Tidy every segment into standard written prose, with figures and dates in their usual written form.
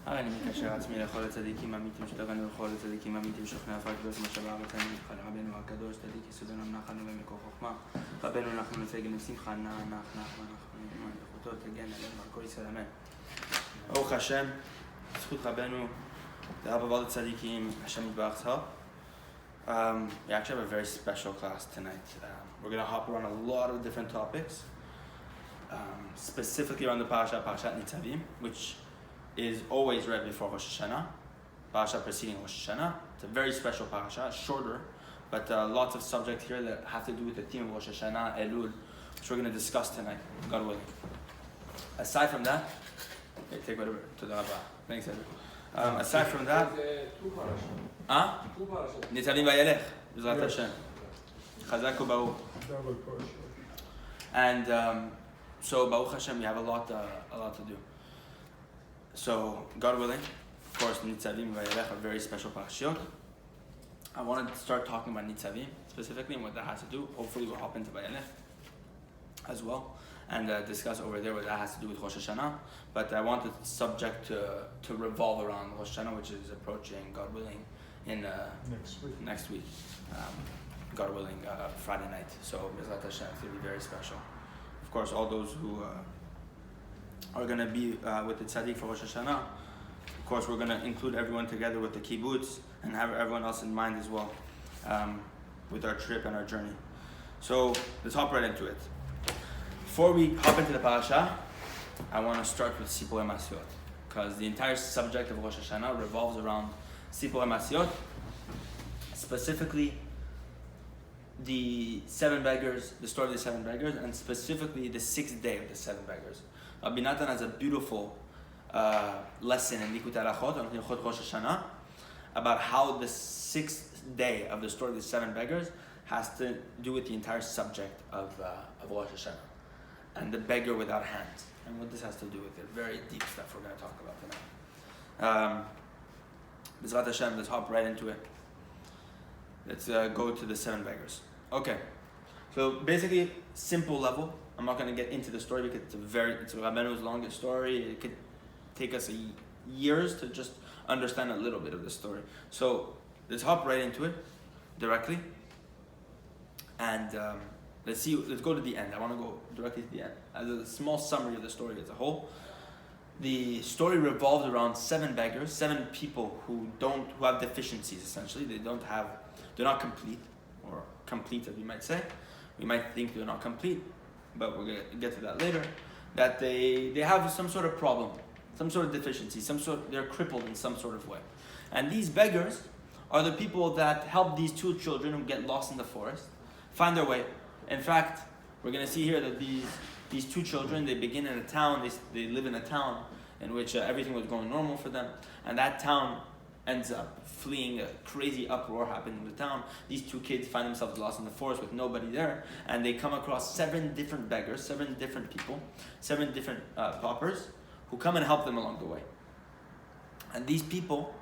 הרי אני מקשר עצמי לכל הצדיקים האמיתים שתבנו לכל הצדיקים האמיתים שוכני עפר קדוש משה בארץ אני מתחל רבנו הקדוש צדיק יסודנו נחנו ומקור חוכמה רבנו אנחנו נפגן לשמחה נח ואנחנו נאמן בחותו תגן עלינו על כל ישראל אמן. ברוך השם, זכות רבנו לרב all the tzadikim, Hashem yitbarach's help. We actually have a very special class tonight. We're going to hop around a lot of different topics, specifically around the Parashat Nitzavim, which is always read before Rosh Hashana, Parashat preceding Rosh Hashana. It's a very special parasha, shorter, but lots of subjects here that have to do with the theme of Rosh Hashana, Elul, which we're going to discuss tonight, God willing. Aside from that, take whatever, to the Rabbah. Thanks, everyone. Aside from that, Nitzavim Vayelech, B'ezrat Hashem, Chazak u'Baruch. And so Baruch Hashem, we have a lot to do. So God willing, of course, Nitzavim Vayelech are very special parashiot. I wanted to start talking about Nitzavim specifically and what that has to do. Hopefully, we'll hop into Vayelech as well and discuss over there what that has to do with Rosh Hashana. But I want the subject to revolve around Rosh Hashana, which is approaching, God willing, in next week. God willing, Friday night. So B'ezrat Hashem, it's going to be very special. Of course, all those who are going to be with the tzaddik for Rosh Hashana, of course, we're going to include everyone together with the kibbutz and have everyone else in mind as well with our trip and our journey. So let's hop right into it. Before we hop into the parasha, I want to start with Sipurei Masiot, because the entire subject of Rosh Hashanah revolves around Sipurei Masiot, specifically the 7 beggars, the story of the 7 beggars, and specifically the 6th day of the 7 beggars. Rabbi Natan has a beautiful lesson in Likutei Halachot, on Hilchot Rosh Hashanah, about how the 6th day of the story of the 7 beggars has to do with the entire subject of Rosh Hashanah and the beggar without hands, and what this has to do with it. Very deep stuff we're going to talk about tonight. B'ezrat Hashem, let's hop right into it. Let's go to the 7 beggars. Okay, so basically, simple level. I'm not going to get into the story because it's Rabbenu's longest story. It could take us years to just understand a little bit of the story. So let's hop right into it directly, and let's go to the end. I want to go directly to the end as a small summary of the story as a whole. The story revolves around 7 beggars, 7 people who have deficiencies. Essentially, they're not complete, or complete as we might say. We might think they're not complete, but we're gonna get to that later. That they have some sort of problem, some sort of deficiency, they're crippled in some sort of way. And these beggars are the people that help these 2 children who get lost in the forest find their way. In fact, we're going to see here that these 2 children, they begin in a town, they live in a town in which everything was going normal for them, and that town ends up fleeing. A crazy uproar happened in the town. These 2 kids find themselves lost in the forest with nobody there, and they come across 7 different beggars, 7 different people, 7 different paupers who come and help them along the way. And these people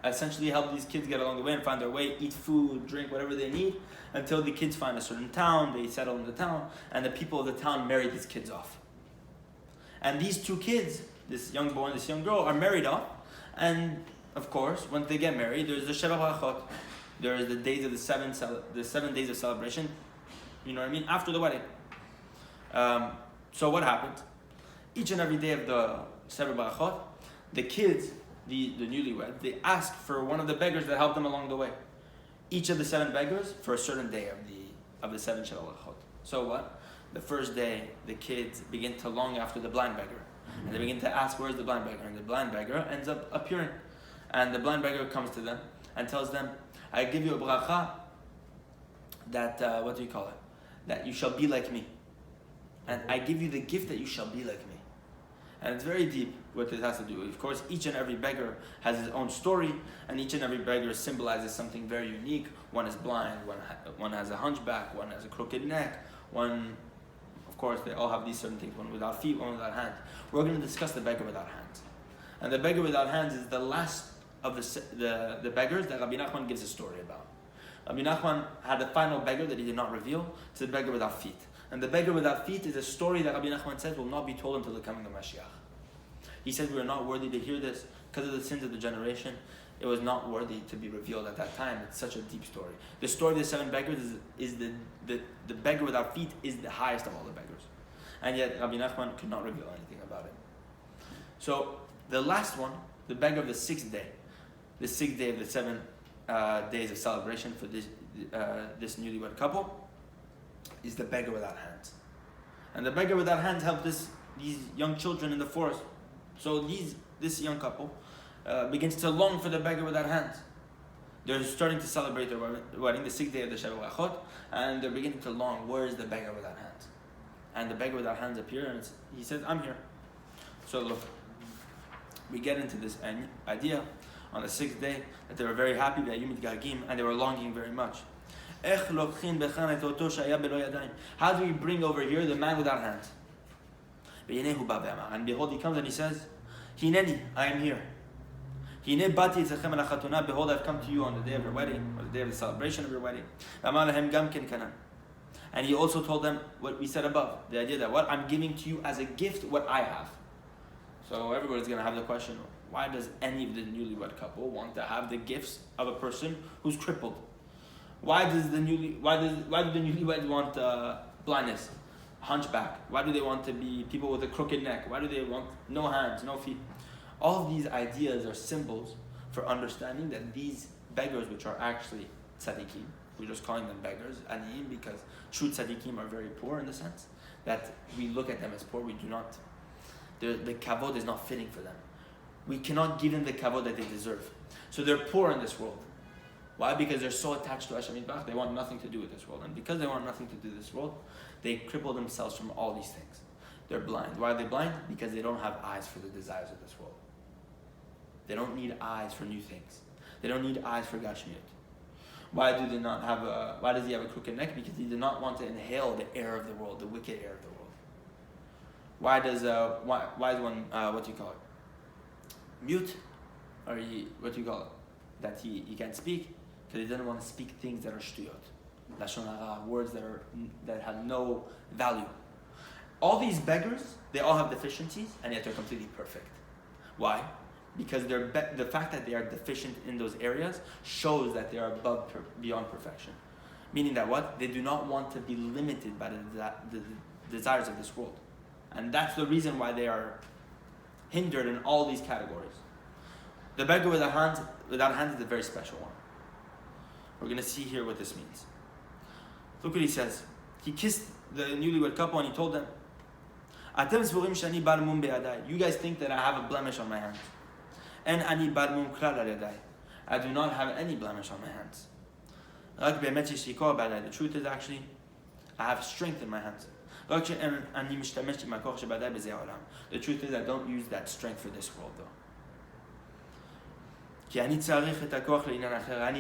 essentially help these kids get along the way and find their way, eat food, drink, whatever they need, until the kids find a certain town, they settle in the town, and the people of the town marry these kids off. And these 2 kids, this young boy and this young girl, are married off, and of course, once they get married, there's the Sheva Brachot. There's the days of the 7 days of celebration, you know what I mean, after the wedding. So what happens? Each and every day of the 7 Brachot, the kids, the newlyweds, they ask for one of the beggars that helped them along the way. Each of the 7 beggars for a certain day of the 7 Sheva Brachot. So what? The first day, the kids begin to long after the blind beggar. And they begin to ask, where's the blind beggar? And the blind beggar ends up appearing. And the blind beggar comes to them and tells them, I give you a bracha that, that you shall be like me. And I give you the gift that you shall be like me. And it's very deep what this has to do. Of course, each and every beggar has his own story, and each and every beggar symbolizes something very unique. One is blind, one has a hunchback, one has a crooked neck, one, of course, they all have these certain things, one without feet, one without hands. We're going to discuss the beggar without hands. And the beggar without hands is the last of the beggars that Rabbi Nachman gives a story about. Rabbi Nachman had a final beggar that he did not reveal. It's the beggar without feet. And the beggar without feet is a story that Rabbi Nachman says will not be told until the coming of Mashiach. He said we are not worthy to hear this because of the sins of the generation. It was not worthy to be revealed at that time. It's such a deep story. The story of the 7 beggars is the beggar without feet is the highest of all the beggars. And yet Rabbi Nachman could not reveal anything about it. So the last one, the beggar of the 6th day, the 6th day of the 7 days of celebration for this newlywed couple, is the beggar without hands. And the beggar without hands helped these young children in the forest. So this young couple begins to long for the beggar without hands. They're starting to celebrate their wedding, the 6th day of the Shabbat Lachot, and they're beginning to long, where is the beggar without hands? And the beggar without hands appears, and he says, I'm here. So look, we get into this idea on the 6th day that they were very happy, and they were longing very much. How do we bring over here the man without hands? And behold, he comes and he says, Hineni, I am here. Behold, I've come to you on the day of your wedding, or the day of the celebration of your wedding. And he also told them what we said above, the idea that what I'm giving to you as a gift, what I have. So everybody's going to have the question, why does any of the newlywed couple want to have the gifts of a person who's crippled? Why do the newlyweds want blindness, hunchback? Why do they want to be people with a crooked neck? Why do they want no hands, no feet? All of these ideas are symbols for understanding that these beggars, which are actually tzaddikim, we're just calling them beggars, aniyim, because true tzaddikim are very poor in the sense that we look at them as poor. We do not, the kavod is not fitting for them. We cannot give them the kavod that they deserve. So they're poor in this world. Why? Because they're so attached to Hashem Yitbarach, they want nothing to do with this world. And because they want nothing to do with this world, they cripple themselves from all these things. They're blind. Why are they blind? Because they don't have eyes for the desires of this world. They don't need eyes for new things. They don't need eyes for Gashmiut. Why do they not have why does he have a crooked neck? Because he did not want to inhale the air of the world, the wicked air of the world. Why is one, what do you call it? Mute? Or what do you call it? That he can't speak? Because he doesn't want to speak things that are shtuyot. Lashon hara, words that have no value. All these beggars, they all have deficiencies, and yet they're completely perfect. Why? Because the fact that they are deficient in those areas shows that they are beyond perfection. Meaning that what? They do not want to be limited by the desires of this world. And that's the reason why they are hindered in all these categories. The beggar without hands is a very special one. We're going to see here what this means. Look what he says. He kissed the newlywed couple and he told them, you guys think that I have a blemish on my hands. I do not have any blemish on my hands. The truth is actually, I have strength in my hands. The truth is I don't use that strength for this world though. I need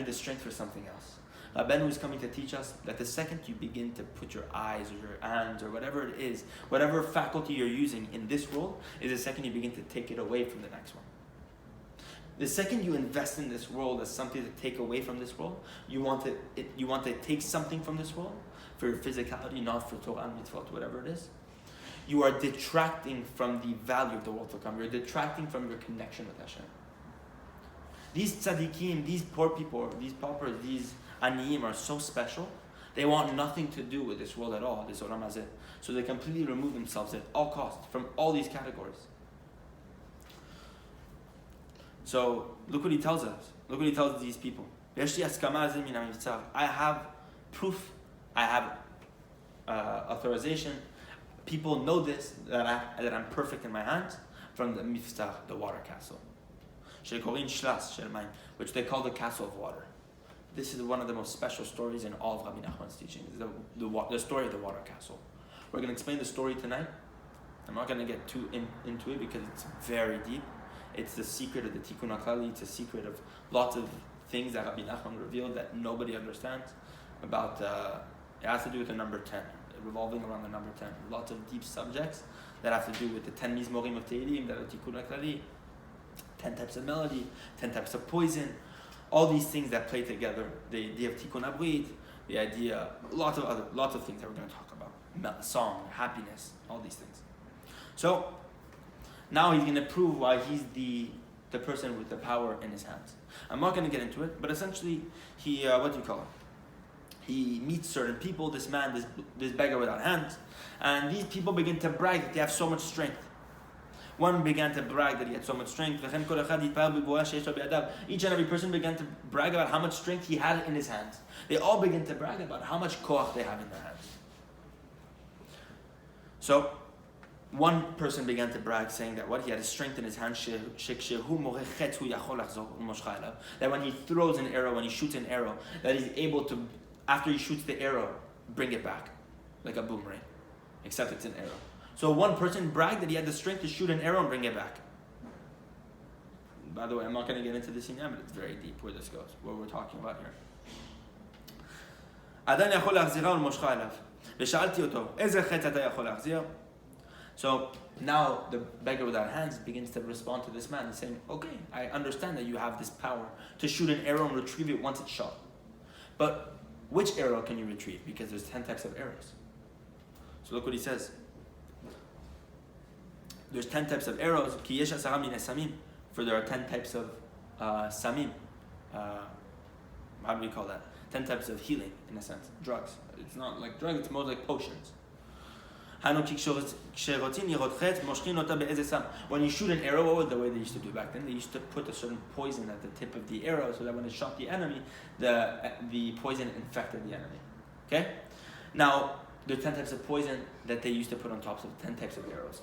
the strength for something else. Rabbeinu is coming to teach us that the second you begin to put your eyes or your hands or whatever it is, whatever faculty you're using in this world, is the second you begin to take it away from the next one. The second you invest in this world as something to take away from this world, you want to take something from this world for your physicality, not for Torah and mitzvot, whatever it is. You are detracting from the value of the world to come. You're detracting from your connection with Hashem. These tzaddikim, these poor people, these paupers, these aniyim are so special. They want nothing to do with this world at all, this olam hazeh. So they completely remove themselves at all costs from all these categories. So look what he tells us. Look what he tells these people. I have proof. I have authorization. People know this, that I'm perfect in my hands, from the miftach, the water castle. Which they call the castle of water. This is one of the most special stories in all of Rabbi Nachman's teaching. The story of the water castle. We're going to explain the story tonight. I'm not going to get too into it because it's very deep. It's the secret of the Tikkun HaKlali. It's a secret of lots of things that Rabbi Nachman revealed that nobody understands about. It has to do with the number 10, revolving around the number 10. Lots of deep subjects that have to do with the 10 mizmorim of Tehillim, that are Tikkun HaKlali, 10 types of melody, 10 types of poison, all these things that play together. The idea of Tikkun HaBrit, the idea, lots of things that we're going to talk about. Song, happiness, all these things. So, Now he's going to prove why he's the person with the power in his hands. I'm not going to get into it, but essentially, he he meets certain people, this man, this beggar without hands, and these people begin to brag that they have so much strength. One began to brag that he had so much strength. Each and every person began to brag about how much strength he had in his hands. They all began to brag about how much koach they have in their hands. So, one person began to brag, saying that he had a strength in his hands, that when he throws an arrow, when he shoots an arrow, that he's able to, after he shoots the arrow, bring it back, like a boomerang, except it's an arrow. So one person bragged that he had the strength to shoot an arrow and bring it back. By the way, I'm not going to get into this now, but it's very deep where this goes, what we're talking about here. So now the beggar without hands begins to respond to this man. He's saying, okay, I understand that you have this power to shoot an arrow and retrieve it once it's shot. But which arrow can you retrieve? Because there's 10 types of arrows. So look what he says. There's 10 types of arrows. For there are 10 types of samim. How do we call that? 10 types of healing, in a sense. Drugs. It's not like drugs, it's more like potions. When you shoot an arrow, what was the way they used to do back then? They used to put a certain poison at the tip of the arrow so that when it shot the enemy, the poison infected the enemy. Okay? Now, there are 10 types of poison that they used to put on top of 10 types of arrows.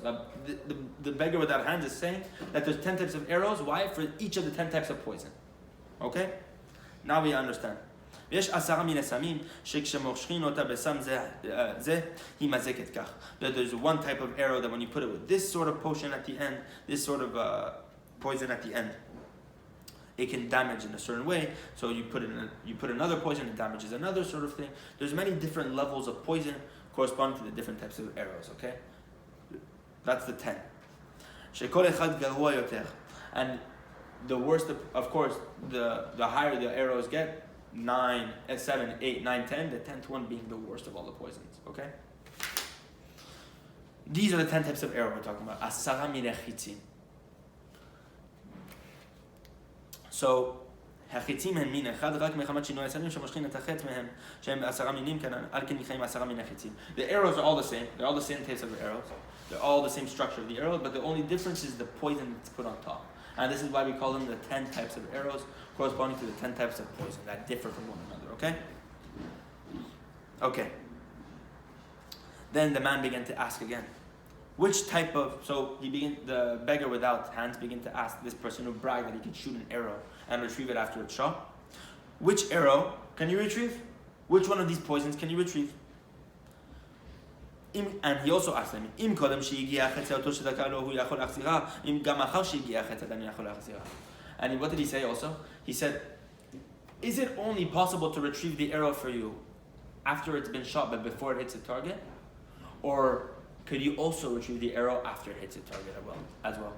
The beggar without hands is saying that there's 10 types of arrows. Why? For each of the 10 types of poison. Okay? Now we understand. There's one type of arrow that when you put it with this sort of potion at the end, this sort of poison at the end, it can damage in a certain way. So you put another poison, it damages another sort of thing. There's many different levels of poison corresponding to the different types of arrows. Okay, that's the 10. And the worst, of course, the higher the arrows get, 9, 7, 8, 9, 10, the 10th one being the worst of all the poisons. Okay? These are the 10 types of arrow we're talking about. Asara minechitzim. So, החיצים הם מין אחד רק מחמת שינוי הסמים שמושכים את החץ מהם שהם 10 מינים כאן על כן נקראים 10 מיני חיצים. The arrows are all the same. They're all the same types of arrows. They're all the same structure of the arrow, but the only difference is the poison that's put on top. And this is why we call them the 10 types of arrows corresponding to the 10 types of poison that differ from one another, okay? Okay. Then the man began to ask again. Which type of, the beggar without hands began to ask this person who bragged that he could shoot an arrow and retrieve it after it's shot. Which arrow can you retrieve? Which one of these poisons can you retrieve? And he also asked them, and what did he say also? He said, is it only possible to retrieve the arrow for you after it's been shot but before it hits the target? Or could you also retrieve the arrow after it hits the target as well?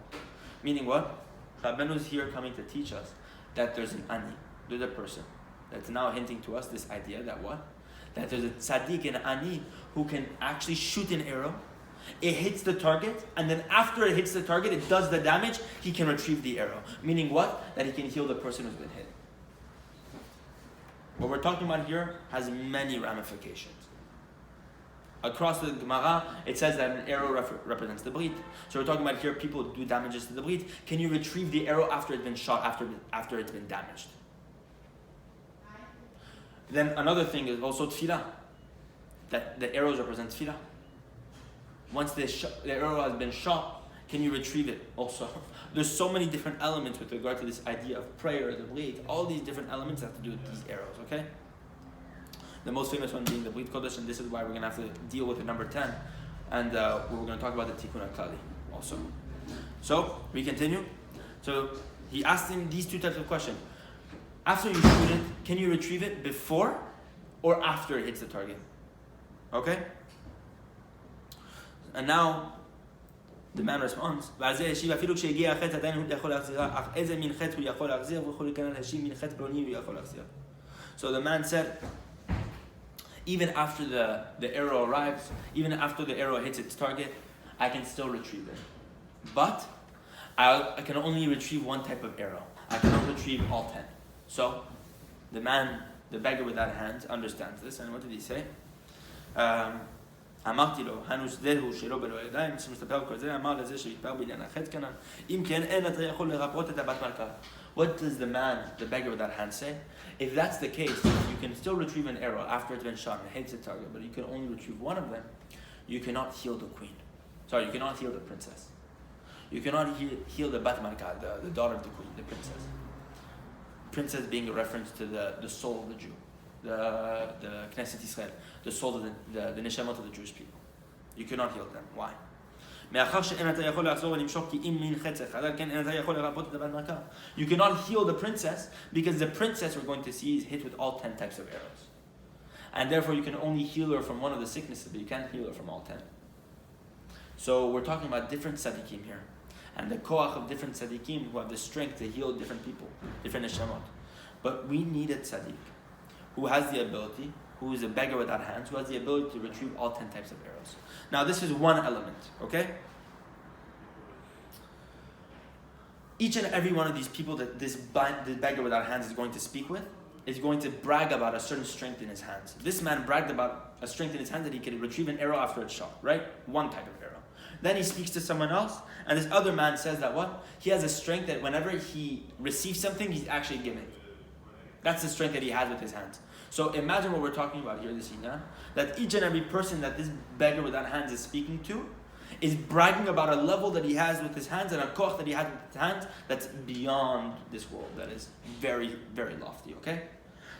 Meaning what? Rabbeinu is here coming to teach us that there's an ani, there's a person that's now hinting to us this idea that what? That there's a tzaddik, an ani, who can actually shoot an arrow, it hits the target, and then after it hits the target, it does the damage, he can retrieve the arrow. Meaning what? That he can heal the person who's been hit. What we're talking about here has many ramifications. Across the Gemara, it says that an arrow represents the brit. So we're talking about here, people do damages to the brit. Can you retrieve the arrow after it's been shot, after it's been damaged? Then another thing is also tefillah. That the arrows represent tefillah. Once the arrow has been shot, can you retrieve it also? There's so many different elements with regard to this idea of prayer, the brit. All these different elements have to do with these arrows, okay? The most famous one being the Brit Kodesh, and this is why we're going to have to deal with the number 10. And we're going to talk about the Tikkun HaKlali also. So, we continue. So, he asked him these two types of questions. After you shoot it, can you retrieve it before or after it hits the target? Okay? And now, the man responds, so the man said, even after the arrow arrives, even after the arrow hits its target, I can still retrieve it. But I can only retrieve one type of arrow. I cannot retrieve all 10. So, the beggar without hands understands this, and what did he say? אמרתי לו, הנושדהו שלו בלא ידיים, שמסתפר כל זה, אמר לזה שהתפר בעניין החץ כנן, אם כן אין אתה יכול לרפאות את הבת מלכה. What does the beggar without hands say? If that's the case, you can still retrieve an arrow after it's been shot and hits the target, but you can only retrieve one of them. You cannot heal the queen. Sorry, you cannot heal the princess. You cannot heal the bat malka, the daughter of the queen, the princess. Princess being a reference to the soul of the Jew. The Knesset Israel, the soul of the neshamot of the Jewish people. You cannot heal them. Why? You cannot heal the princess because the princess, we're going to see, is hit with all 10 types of arrows. And therefore you can only heal her from one of the sicknesses, but you can't heal her from all 10. So we're talking about different tzaddikim here. And the koach of different tzaddikim who have the strength to heal different people, different neshamot. But we need a tzaddik who has the ability, who is a beggar without hands, who has the ability to retrieve all 10 types of arrows. Now this is one element, okay? Each and every one of these people that this beggar without hands is going to speak with is going to brag about a certain strength in his hands. This man bragged about a strength in his hands that he could retrieve an arrow after it's shot, right? One type of arrow. Then he speaks to someone else, and this other man says that what? He has a strength that whenever he receives something, he's actually giving. That's the strength that he has with his hands. So imagine what we're talking about here, this inyan, that each and every person that this beggar without hands is speaking to is bragging about a level that he has with his hands and a koch that he has with his hands that's beyond this world, that is very, very lofty, okay?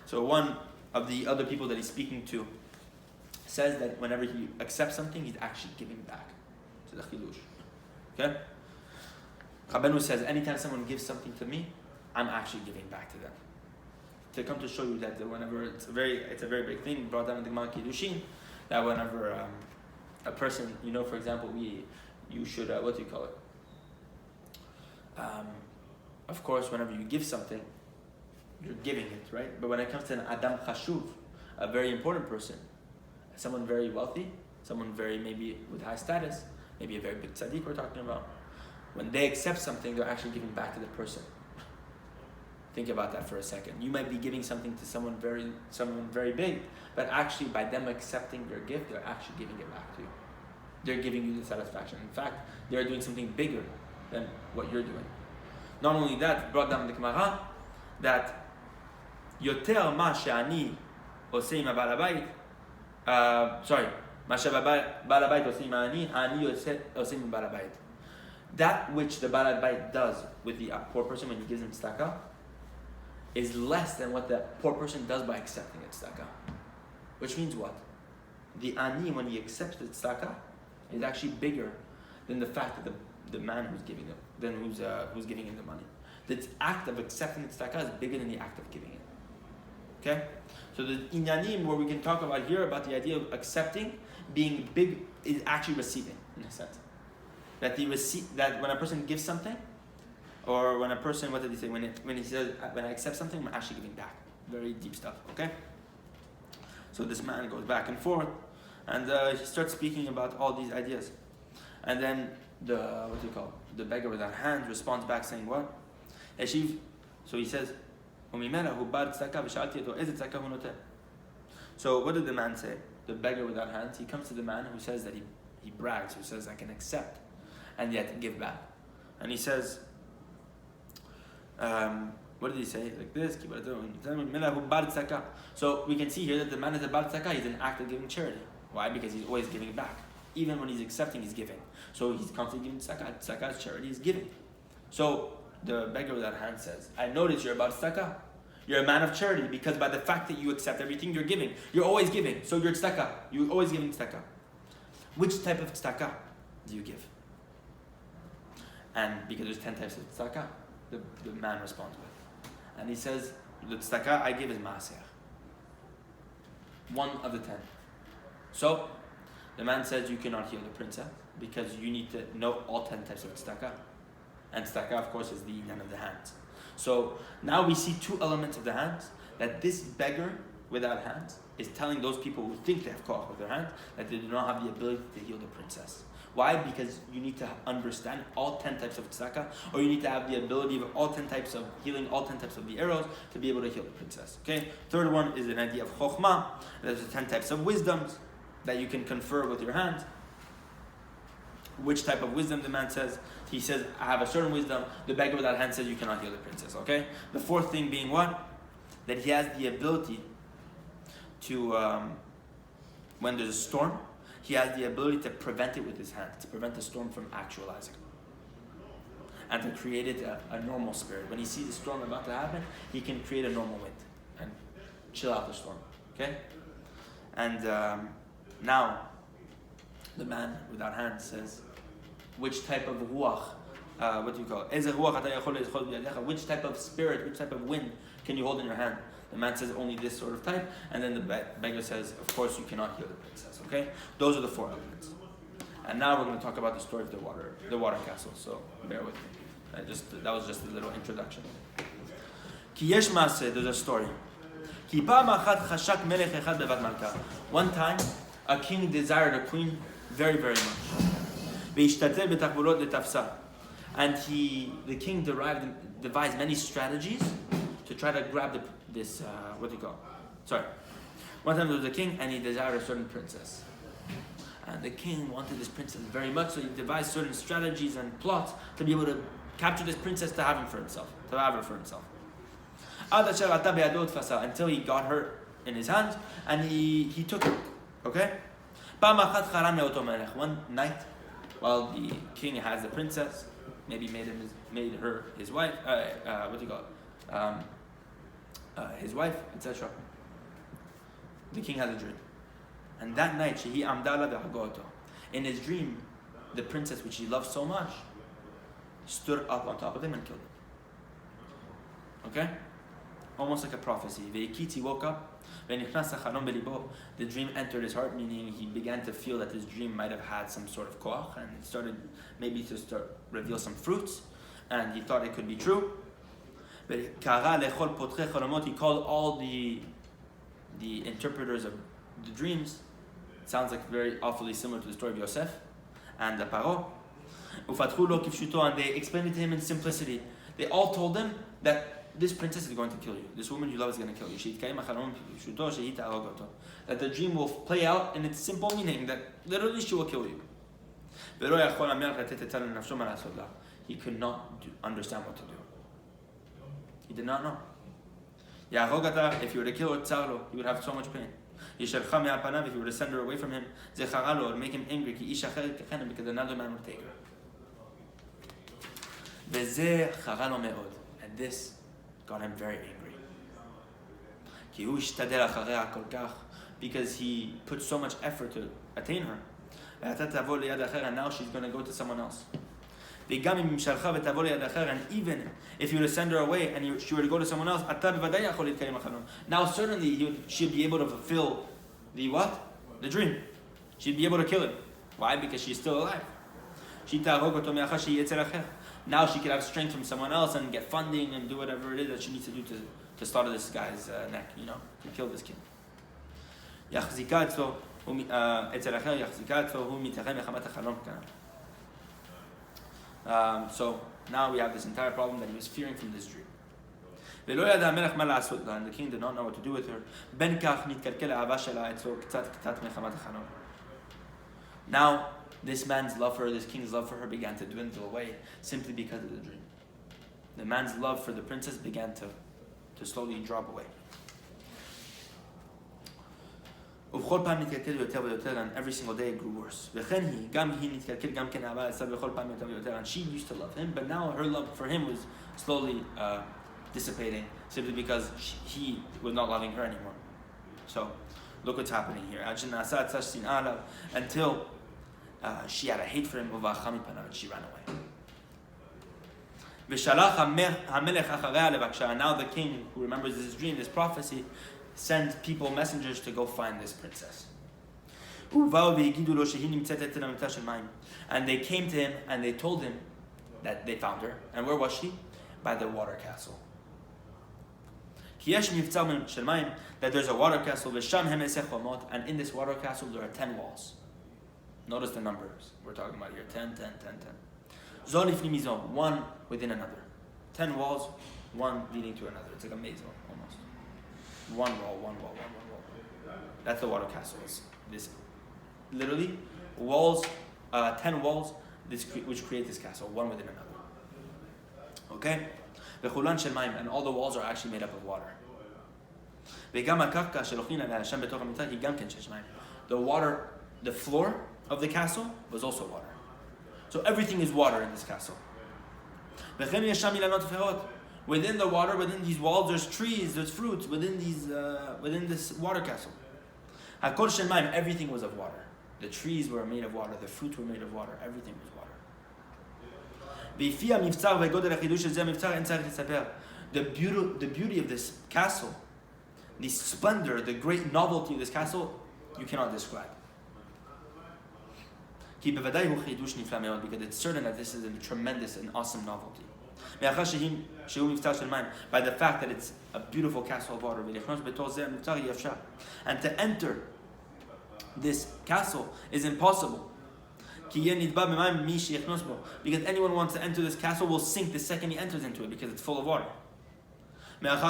So one of the other people that he's speaking to says that whenever he accepts something, he's actually giving back to the chilush, okay? Rabbeinu says, anytime someone gives something to me, I'm actually giving back to them. To come to show you that whenever it's a very big thing brought down in the Gemara Kiddushin, that whenever a person, for example, you should what do you call it? Of course, whenever you give something, you're giving it, right? But when it comes to an Adam Chashuv, a very important person, someone very wealthy, someone very maybe with high status, maybe a very big tzaddik we're talking about, when they accept something, they're actually giving back to the person. Think about that for a second. You might be giving something to someone very big, but actually by them accepting their gift, they're actually giving it back to you. They're giving you the satisfaction. In fact, they're doing something bigger than what you're doing. Not only that, brought down the Gemara that yoter ma she'ani oseh im ba'al habayit, ma she'ba'al habayit oseh im ani oseh im ba'al habayit. That which the ba'al habayit does with the poor person when he gives him tzedakah is less than what the poor person does by accepting it tzedakah. Which means what? The ani, when he accepts the tzedakah, is actually bigger than the fact that the man who's giving him, who's giving him the money. The act of accepting the tzedakah is bigger than the act of giving it. Okay? So the inyanim, where we can talk about here about the idea of accepting being big, is actually receiving, in a sense. That when a person gives something, or when a person, what did he say? When he says, when I accept something, I'm actually giving back. Very deep stuff, okay? So this man goes back and forth, and he starts speaking about all these ideas. And then the beggar without hands responds back saying what? Eshiv. So he says, so what did the man say? The beggar without hands, he comes to the man who says that he brags, who says I can accept and yet give back. And he says, what did he say? Like this. So we can see here that the man is a Baal Tzedakah. He's an act of giving charity. Why? Because he's always giving back. Even when he's accepting, he's giving. So he's constantly giving tzedakah. Tzedakah's charity is giving. So the beggar without hands says, I notice you're about tzedakah. You're a man of charity because by the fact that you accept everything, you're giving. You're always giving. So you're tzedakah. You're always giving tzedakah. Which type of tzedakah do you give? And because there's 10 types of tzedakah, the man responds with. And he says, the tzedakah I give is maaser. 1 of the 10. So, the man says you cannot heal the princess because you need to know all 10 types of tzedakah. And tzedakah, of course, is the inyan of the hands. So, now we see 2 elements of the hands, that this beggar without hands is telling those people who think they have koach with their hands that they do not have the ability to heal the princess. Why? Because you need to understand all 10 types of tzedakah, or you need to have the ability of all 10 types of healing, all 10 types of the arrows to be able to heal the princess. Okay? Third one is an idea of chokhmah. There's the 10 types of wisdoms that you can confer with your hand. Which type of wisdom the man says? He says, I have a certain wisdom. The beggar without hand says, you cannot heal the princess. Okay? The fourth thing being what? That he has the ability to, when there's a storm, he has the ability to prevent it with his hand, to prevent the storm from actualizing. And to create it a normal spirit. When he sees the storm about to happen, he can create a normal wind and chill out the storm. Okay? And now, the man without hands says, which type of ruach, what do you call it? Which type of spirit, which type of wind can you hold in your hand? The man says only this sort of type, and then the beggar says, of course you cannot heal the princess. Okay? Those are the four elements. And now we're going to talk about the story of the water castle. So bear with me. That was just a little introduction. There's a story. One time, a king desired a queen very, very much. And the king devised many strategies to try to grab this, one time there was a king and he desired a certain princess. And the king wanted this princess very much, so he devised certain strategies and plots to be able to capture this princess to have her for himself. Until he got her in his hands and he took her. Okay? One night, while the king has the princess, maybe made her his wife, his wife, etc. The king has a dream. And that night, in his dream, the princess, which he loved so much, stood up on top of him and killed him. Okay? Almost like a prophecy. He woke up. The dream entered his heart, meaning he began to feel that this dream might have had some sort of koach, and it started maybe to reveal some fruits, and he thought it could be true. He called all the interpreters of the dreams. It sounds like very awfully similar to the story of Yosef and the Paro. And they explained it to him in simplicity. They all told him that this princess is going to kill you. This woman you love is going to kill you. That the dream will play out in its simple meaning, that literally she will kill you. He could not understand what to do. He did not know. If you were to kill her, he would have so much pain. If you were to send her away from him, it would make him angry because another man would take her. And this got him very angry. Because he put so much effort to attain her. And now she's going to go to someone else. And even if you were to send her away and she were to go to someone else, now certainly she'd be able to fulfill the what? The dream. She'd be able to kill him. Why? Because she's still alive. Now she could have strength from someone else and get funding and do whatever it is that she needs to do to slaughter this guy's neck, to kill this king. So now we have this entire problem that he was fearing from this dream. And the king did not know what to do with her. Now this man's love for her, this king's love for her began to dwindle away simply because of the dream. The man's love for the princess began to slowly drop away. And every single day it grew worse. And she used to love him, but now her love for him was slowly dissipating simply because he was not loving her anymore. So look what's happening here. Until she had a hate for him, and she ran away. And now the king, who remembers this dream, this prophecy, sends messengers to go find this princess. And they came to him and they told him that they found her. And where was she? By the water castle. That there's a water castle, and in this water castle there are 10 walls. Notice the numbers we're talking about here. 10, 10, 10, 10. Zon lifni mizon, one within another. 10 walls, one leading to another. It's like a maze almost. One wall, one wall, one wall. That's the water castle. It's this, literally, walls, 10 walls, which create this castle, one within another. Okay? And all the walls are actually made up of water. The water, the floor of the castle was also water. So everything is water in this castle. Within the water, within these walls, there's trees, there's fruits within this water castle. Everything was of water. The trees were made of water, the fruits were made of water, everything was water. The beauty of this castle, the splendor, the great novelty of this castle, you cannot describe. Because it's certain that this is a tremendous and awesome novelty. By the fact that it's a beautiful castle of water. And to enter this castle is impossible. Because anyone who wants to enter this castle will sink the second he enters into it because it's full of water. But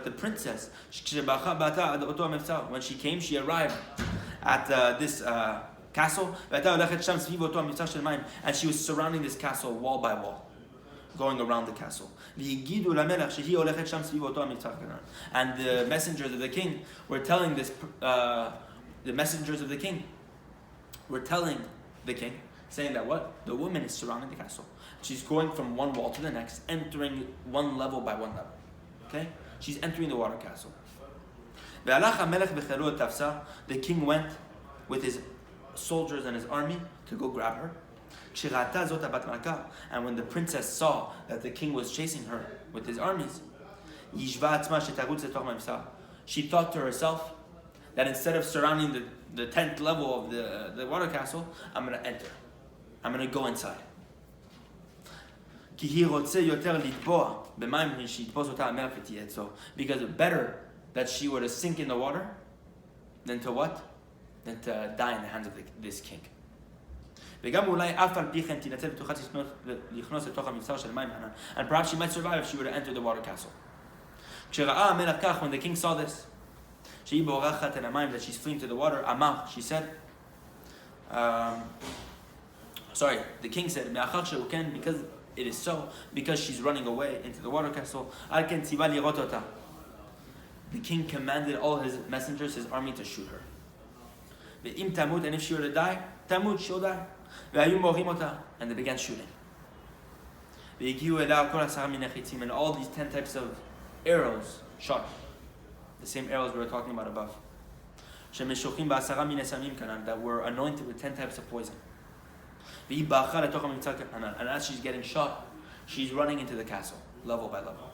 the princess, when she came, she arrived at this castle, and she was surrounding this castle wall by wall, going around the castle. And the messengers of the king were telling the king, saying that what? The woman is surrounding the castle. She's going from one wall to the next, entering one level by one level. Okay? She's entering the water castle. The king went with his soldiers and his army to go grab her. And when the princess saw that the king was chasing her with his armies, she thought to herself that instead of surrounding the 10th level of the water castle, I'm going to enter. I'm going to go inside. Because it's better that she were to sink in the water than to what? Than to die in the hands of this king. And perhaps she might survive if she were to enter the water castle. When the king saw this, that she's fleeing to the water, she said, the king said, because it is so, because she's running away into the water castle, the king commanded all his messengers, his army, to shoot her. And if she were to die, she'll die. And they began shooting. And all these 10 types of arrows shot. The same arrows we were talking about above. That were anointed with 10 types of poison. And as she's getting shot, she's running into the castle, level by level.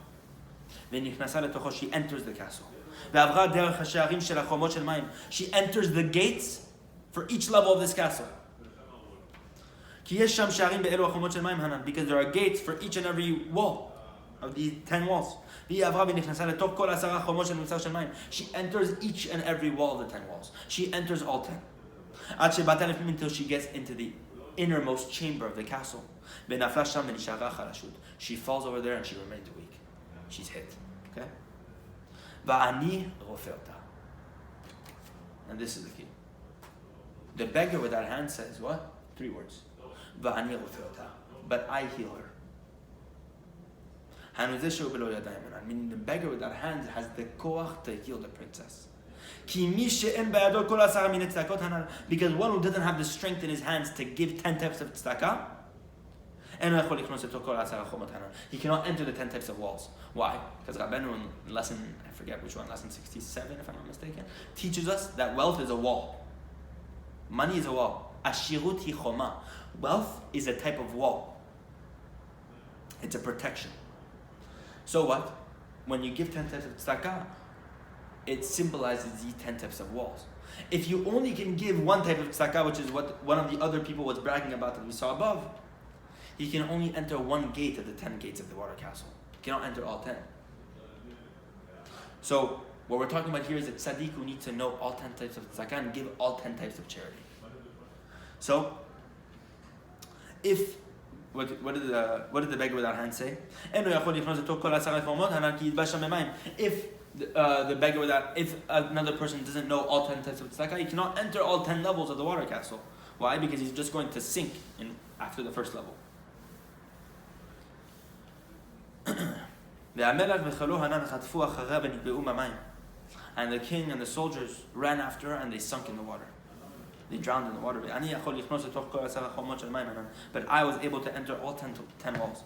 She enters the castle. She enters the gates for each level of this castle. Because there are gates for each and every wall of these 10 walls. She enters each and every wall of the 10 walls. She enters all 10. Until she gets into the innermost chamber of the castle. She falls over there and she remains weak. She's hit. Okay? And this is the key. The beggar without hands says what? 3 words. But I heal her. Meaning the beggar without hands has the koach to heal the princess. Because one who doesn't have the strength in his hands to give 10 types of tzedakah, he cannot enter the 10 types of walls. Why? Because Rabbeinu in lesson, I forget which one, lesson 67 if I'm not mistaken, teaches us that wealth is a wall. Money is a wall. Ashirut hi choma. Wealth is a type of wall. It's a protection. So what? When you give 10 types of tzedakah, it symbolizes these 10 types of walls. If you only can give one type of tzedakah, which is what one of the other people was bragging about that we saw above, he can only enter one gate of the 10 gates of the water castle. He cannot enter all 10. So What we're talking about here is that tzaddik who needs to know all 10 types of tzedakah and give all 10 types of charity. So, if what did the beggar without hands say? If if another person doesn't know all 10 types of tzedakah, he cannot enter all 10 levels of the water castle. Why? Because he's just going to sink after the first level. And the king and the soldiers ran after her and they sunk in the water. They drowned in the water. But I was able to enter all 10 walls.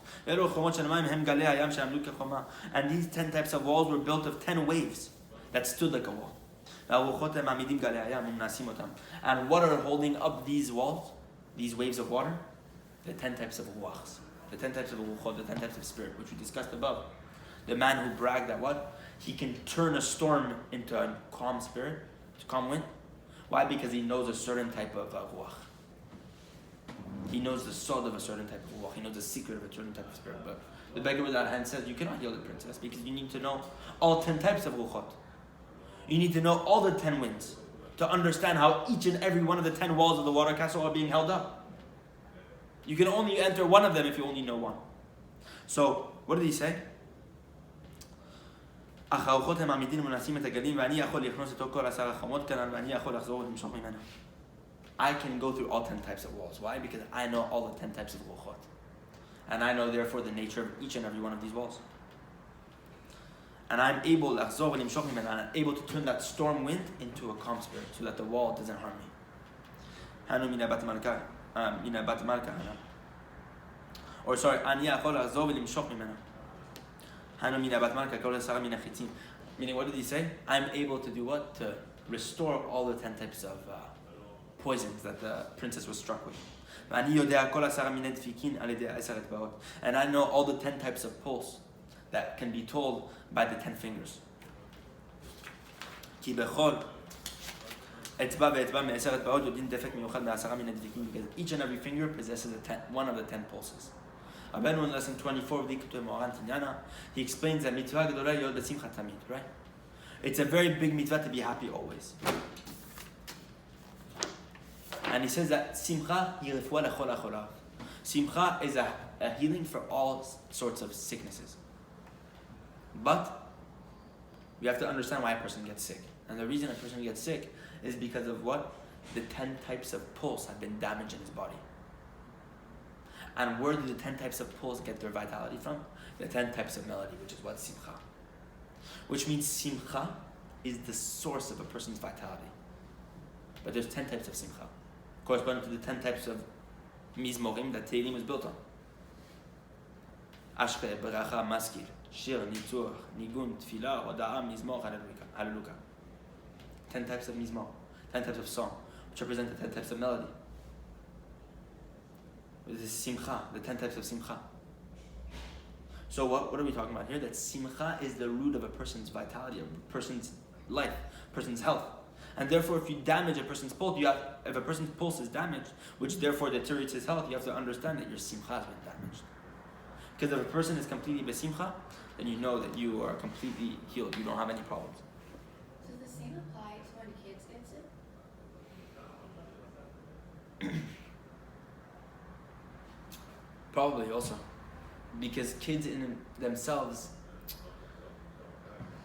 And these 10 types of walls were built of 10 waves that stood like a wall. And what are holding up these walls, these waves of water? The 10 types of ruachs, the 10 types of ruachot, the 10 types of spirit, which we discussed above. The man who bragged that what? He can turn a storm into a calm spirit, calm wind. Why? Because he knows a certain type of ruach. He knows the sod of a certain type of ruach. He knows the secret of a certain type of spirit. But the beggar without hands says you cannot heal the princess because you need to know all 10 types of ruachot. You need to know all the 10 winds to understand how each and every one of the 10 walls of the water castle are being held up. You can only enter one of them if you only know one. So, what did he say? I can go through all 10 types of walls. Why? Because I know all the 10 types of ruachot. And I know therefore the nature of each and every one of these walls. And I'm able to turn that storm wind into a calm spirit so that the wall doesn't harm me. Or sorry, meaning what did he say? I'm able to do what? To restore all the 10 types of poisons that the princess was struck with. And I know all the 10 types of pulse that can be told by the 10 fingers. Because each and every finger possesses one of the 10 pulses. Abenu in lesson 24 of the he explains that mitzvah gedolah yod b'simcha tamid, right? It's a very big mitzvah to be happy always. And he says that simcha simcha is a healing for all sorts of sicknesses. But we have to understand why a person gets sick. And the reason a person gets sick is because of what? The 10 types of pulse have been damaged in his body. And where do the 10 types of pulse get their vitality from? The 10 types of melody, which is what? Simcha. Which means simcha is the source of a person's vitality. But there's 10 types of simcha, corresponding to the 10 types of mizmorim that Tehillim was built on. Ashke, beracha, maskir, shir, nitzur, nigun, tfilah, hoda'a, mizmor, hallelujah. 10 types of mizmor, 10 types of song, which represent the 10 types of melody. This is simcha, the 10 types of simcha. So what are we talking about here? That simcha is the root of a person's vitality, a person's life, a person's health. And therefore, if you damage a person's pulse, if a person's pulse is damaged, which therefore deteriorates his health, you have to understand that your simcha has been damaged. Because if a person is completely besimcha, then you know that you are completely healed. You don't have any problems. Does the same apply to when kids get sick? Probably also. Because kids in themselves,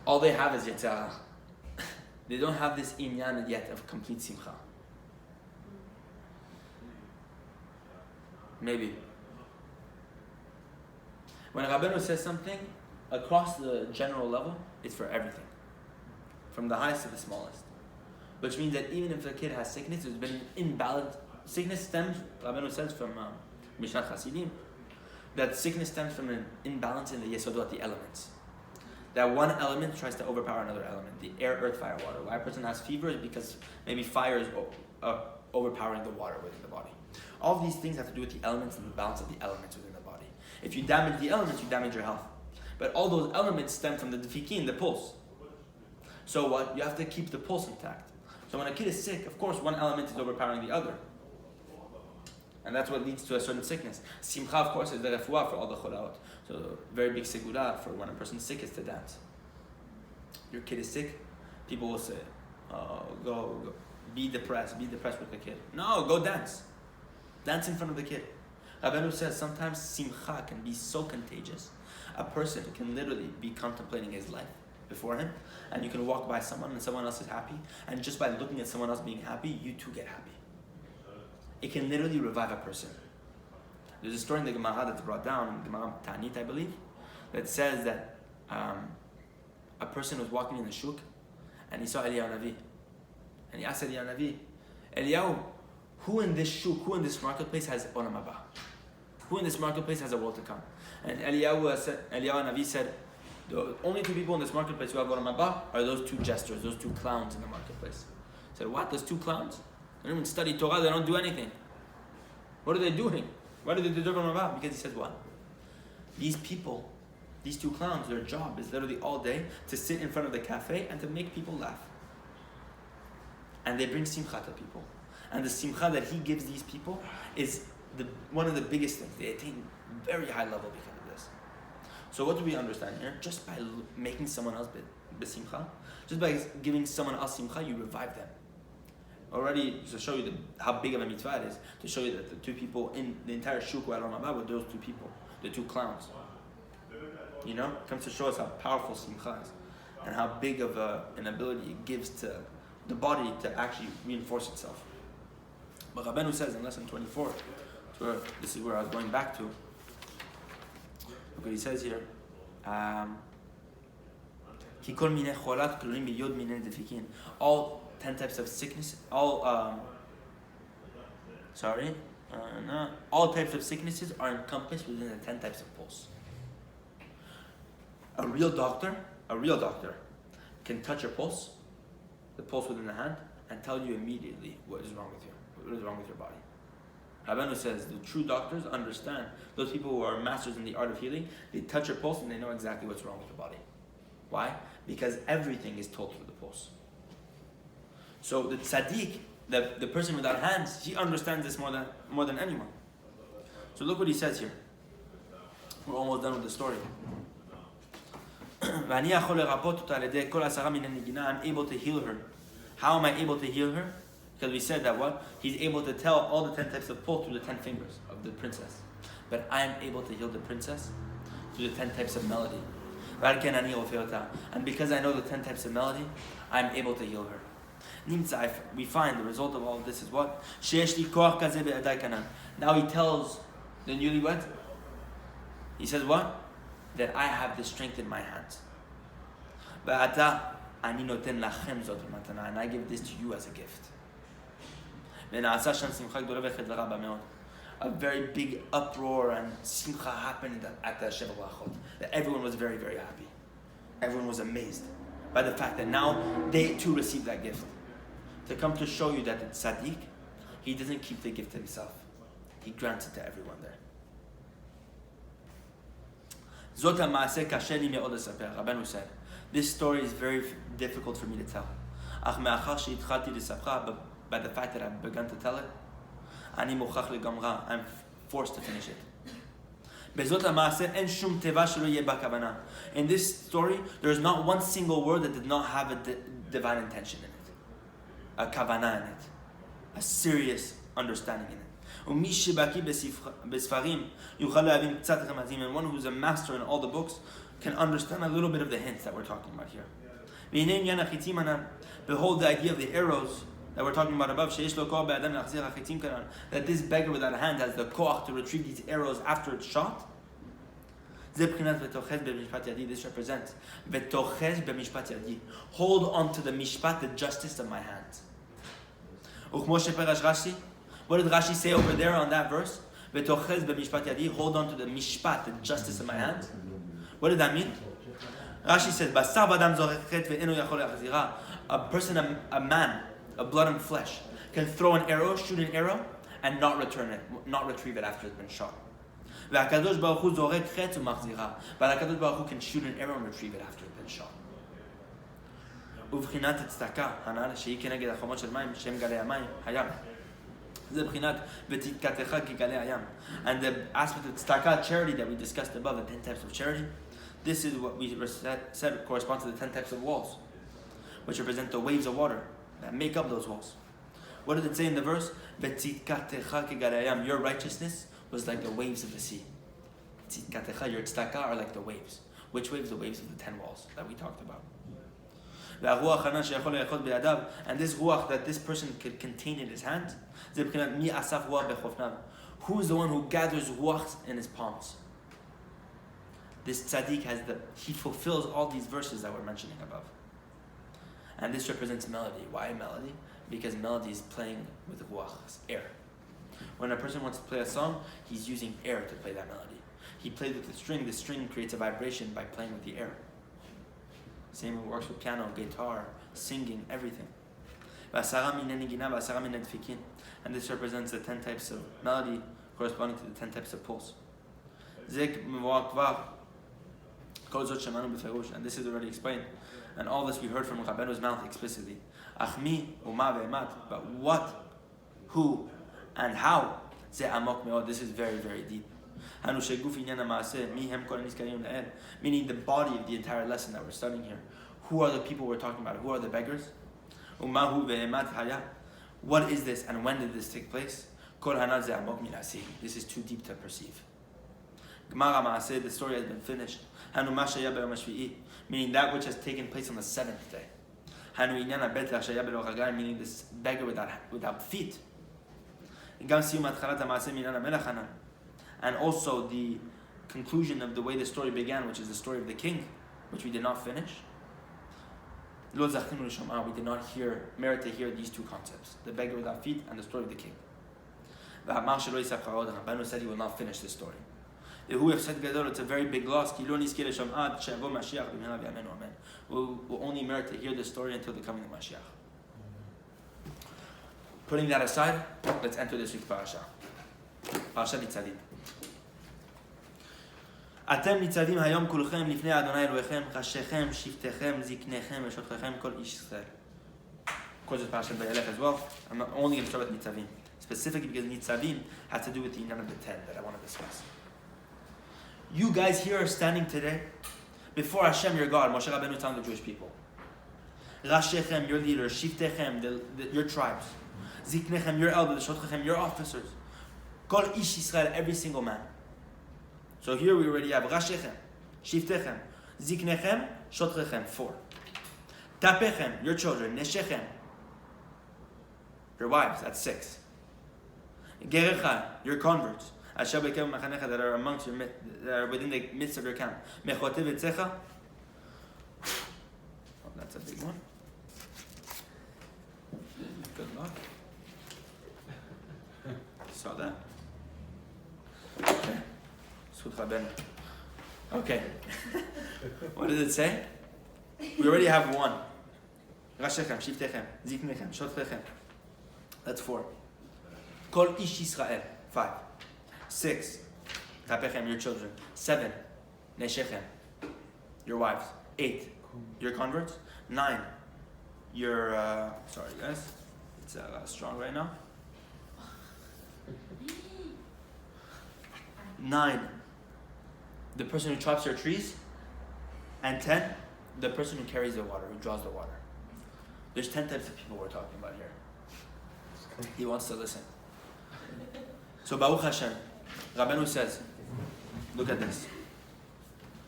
all they have is yetzirah. They don't have this inyan yet of complete simcha. Maybe. When Rabbeinu says something, across the general level, it's for everything. From the highest to the smallest. Which means that even if a kid has sickness, there's been an imbalance. Sickness stems, Rabbeinu says from Mishnat Chasidim, that sickness stems from an imbalance in the yesodot, the elements. That one element tries to overpower another element. The air, earth, fire, water. Why a person has fever is because maybe fire is overpowering the water within the body. All of these things have to do with the elements and the balance of the elements within the body. If you damage the elements, you damage your health. But all those elements stem from the defikin, the pulse. So what? You have to keep the pulse intact. So when a kid is sick, of course, one element is overpowering the other. And that's what leads to a certain sickness. Simcha, of course, is the refuah for all the cholaot. So very big segula for when a person's sick is to dance. Your kid is sick, People will say, oh, go, be depressed with the kid. No, go dance. Dance in front of the kid. Rabbeinu says sometimes simcha can be so contagious. A person can literally be contemplating his life before him, and you can walk by someone and someone else is happy, and just by looking at someone else being happy, you too get happy. It can literally revive a person. There's a story in the Gemara that's brought down, in Gemara Ta'anit, I believe, that says that a person was walking in the shuk, and he saw Eliyahu Navi. And he asked Eliyahu Navi, Eliyahu, who in this shuk, who in this marketplace has Olam Haba? Who in this marketplace has a world to come? And Eliyahu Navi said, the only two people in this marketplace who have Olam Haba are those two jesters, those two clowns in the marketplace. He said, what? Those two clowns? They don't even study Torah, they don't do anything. What are they doing? Why do they deserve Olam Haba? Because he says what? These people, these two clowns, their job is literally all day to sit in front of the cafe and to make people laugh. And they bring simcha to people. And the simcha that he gives these people is one of the biggest things. They attain very high level because of this. So what do we understand here? Just by making someone else besimcha, just by giving someone else simcha, you revive them. Already, to show you how big of a mitzvah it is, to show you that the two people in the entire shuk who had Olam Haba were those two people, the two clowns. You know, it comes to show us how powerful simcha is, and how big of an ability it gives to the body to actually reinforce itself. But Rabbeinu says in lesson 24, this is where I was going back to. Look what he says here. All 10 types of sickness, all types of sicknesses are encompassed within the 10 types of pulse. A real doctor can touch your pulse, the pulse within the hand, and tell you immediately what is wrong with you, what is wrong with your body. Rabbeinu says the true doctors understand, those people who are masters in the art of healing, they touch your pulse and they know exactly what's wrong with your body. Why? Because everything is told through the pulse. So the tzaddik, the person without hands, he understands this more than anyone. So look what he says here. We're almost done with the story. I'm able to heal her. How am I able to heal her? Because we said that what? He's able to tell all the 10 types of pull through the 10 fingers of the princess. But I am able to heal the princess through the 10 types of melody. And because I know the 10 types of melody, I'm able to heal her. We find the result of all of this is what? Now he tells the newlywed, he says what? That I have the strength in my hands. And I give this to you as a gift. A very big uproar and simcha happened at the Sheva Brachot. That everyone was very, very happy. Everyone was amazed by the fact that now they too received that gift. To come to show you that the tzaddik, he doesn't keep the gift himself. He grants it to everyone there. Rabbeinu said, this story is very difficult for me to tell. But by the fact that I've begun to tell it, I'm forced to finish it. In this story, there is not one single word that did not have a divine intention in it, a kavanah in it, a serious understanding in it. And one who's a master in all the books can understand a little bit of the hints that we're talking about here. Behold the idea of the arrows that we're talking about above, that this beggar without a hand has the koach to retrieve these arrows after it's shot. This represents hold on to the mishpat, the justice of my hands. What did Rashi say over there on that verse? Hold on to the mishpat, the justice of my hands. What did that mean? Rashi says, a person, a man, of blood and flesh, can throw an arrow, shoot an arrow, and not return it, not retrieve it after it's been shot. But HaKadosh Baruch Hu can shoot an arrow and retrieve it after it's been shot. And the aspect of tzedakah, charity, that we discussed above, the 10 types of charity, this is what we said corresponds to the 10 types of walls. which represent the waves of water that make up those walls. What did it say in the verse? Your righteousness was like the waves of the sea. Your tzedakah are like the waves. Which waves? The waves of the 10 walls that we talked about. And this ruach that this person could contain in his hand, who is the one who gathers ruach in his palms? This tzaddik he fulfills all these verses that we're mentioning above. And this represents melody. Why melody? Because melody is playing with ruach, air. When a person wants to play a song, he's using air to play that melody. He plays with the string creates a vibration by playing with the air. Same way it works with piano, guitar, singing, everything. And this represents the 10 types of melody corresponding to the 10 types of pulse. And this is already explained. And all this we heard from Rabbenu's mouth explicitly. But what, who, and how? This is very, very deep. Meaning the body of the entire lesson that we're studying here. Who are the people we're talking about? Who are the beggars? What is this and when did this take place? This is too deep to perceive. The story has been finished. Meaning that which has taken place on the 7th day. Meaning this beggar without feet. And also the conclusion of the way the story began, which is the story of the king, which we did not finish. We did not merit to hear these two concepts, the beggar without feet and the story of the king. Rabbeinu said he will not finish this story. It's a very big loss. We'll only merit to hear this story until the coming of Mashiach. Putting that aside, let's enter this week's parasha. Parashat Nitzavim. אתם ניצבים היום כולכם לפני אדוני אלוהיכם, ראשיכם, שבטיכם, זקניכם ושותחיכם, כל איש ישראל. Of course, it's Parashat Vayelech as well. I'm not only going to start with Nitzavim. Specifically because Nitzavim has to do with the union of the 10 that I want to discuss. You guys here are standing today before Hashem, your God. Moshe Rabbeinu telling the Jewish people. Rashechem, your leaders. Shivtechem, your tribes. Ziknechem, your elders. Shotchechem, your officers. Kol ish Yisrael, every single man. So here we already have Rashechem, Shivtechem, Ziknechem, Shotchechem, 4. Tapechem, your children. Neshechem, your wives, that's 6. Gerecha, your converts. Asher bekem machanecha, that are amongst your, that are within the midst of your camp. Mechotev etzecha. Oh, that's a big one. Good luck. Saw that. Okay. Zchut Rabbeinu. Okay. What does it say? We already have 1. Rashechem, Shivtechem, Ziknechem, Shotchechem. That's 4. Kol ish Yisrael. 5. 6. Tapechem, your children. 7. Neshechem, your wives. 8. Your converts. 9. Your, sorry guys, it's strong right now. 9. The person who chops your trees. And 10. The person who carries the water, who draws the water. There's 10 types of people we're talking about here. He wants to listen. So Baruch Hashem, Rabbeinu says, look at this.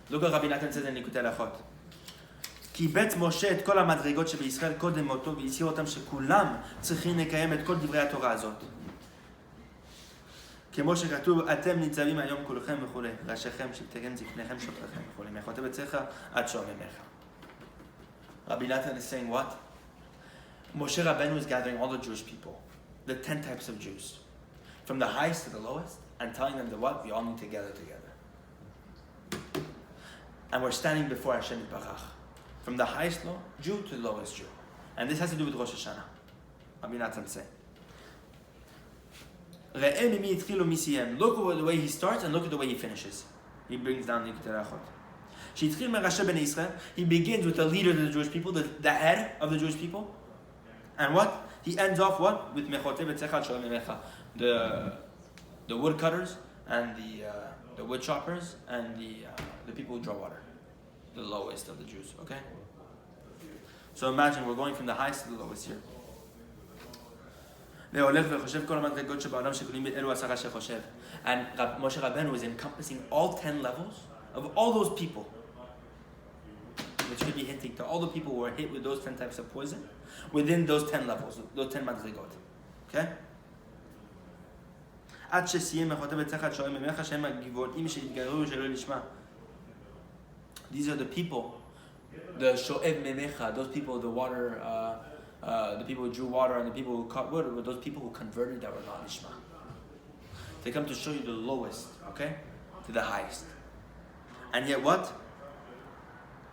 Look what Rabbi Natan says in Likutei Halachot. כי בית משה את כל המדרגות שבישראל קודם מותו והזהיר אותם שכולם צריכים לקיים את כל דברי התורה הזאת. כמו שכתוב, אתם ניצבים היום כולכם וכו', ראשיכם, שבטיכם, זקניכם, שוטריכם וכו', מאחותי בצאתך עד שוממיך. Rabbi Natan is saying what? Moshe Rabbeinu is gathering all the Jewish people, the 10 types of Jews, from the highest to the lowest, and telling them that what? We all need to gather together. And we're standing before Hashem Yitbarach, from the highest Jew to the lowest Jew. And this has to do with Rosh Hashana. Rabbi Natan saying. Look at the way he starts and look at the way he finishes. He brings down the Likutei Halachot. He begins with the leader of the Jewish people, the head of the Jewish people. And what? He ends off what? With the woodcutters and the wood choppers and the people who draw water. The lowest of the Jews, okay? So imagine we're going from the highest to the lowest here. והולך וחושב כל המדרגות שבעולם שכולים באלו 10 שחושב. And Moshe Rabbeinu is encompassing all 10 levels of all those people, which could be hinting to all the people who are hit with those 10 types of poison within those 10 levels, those 10 מדרגות. Okay? עד שסיים מחוטב וצחת שואל ממך שהם הגבעונים שהתגררו שלא לשמה. These are the people, the shoev memecha, those people, the water, the people who drew water and the people who caught wood, were those people who converted that were not lishma. They come to show you the lowest, okay, to the highest. And yet what?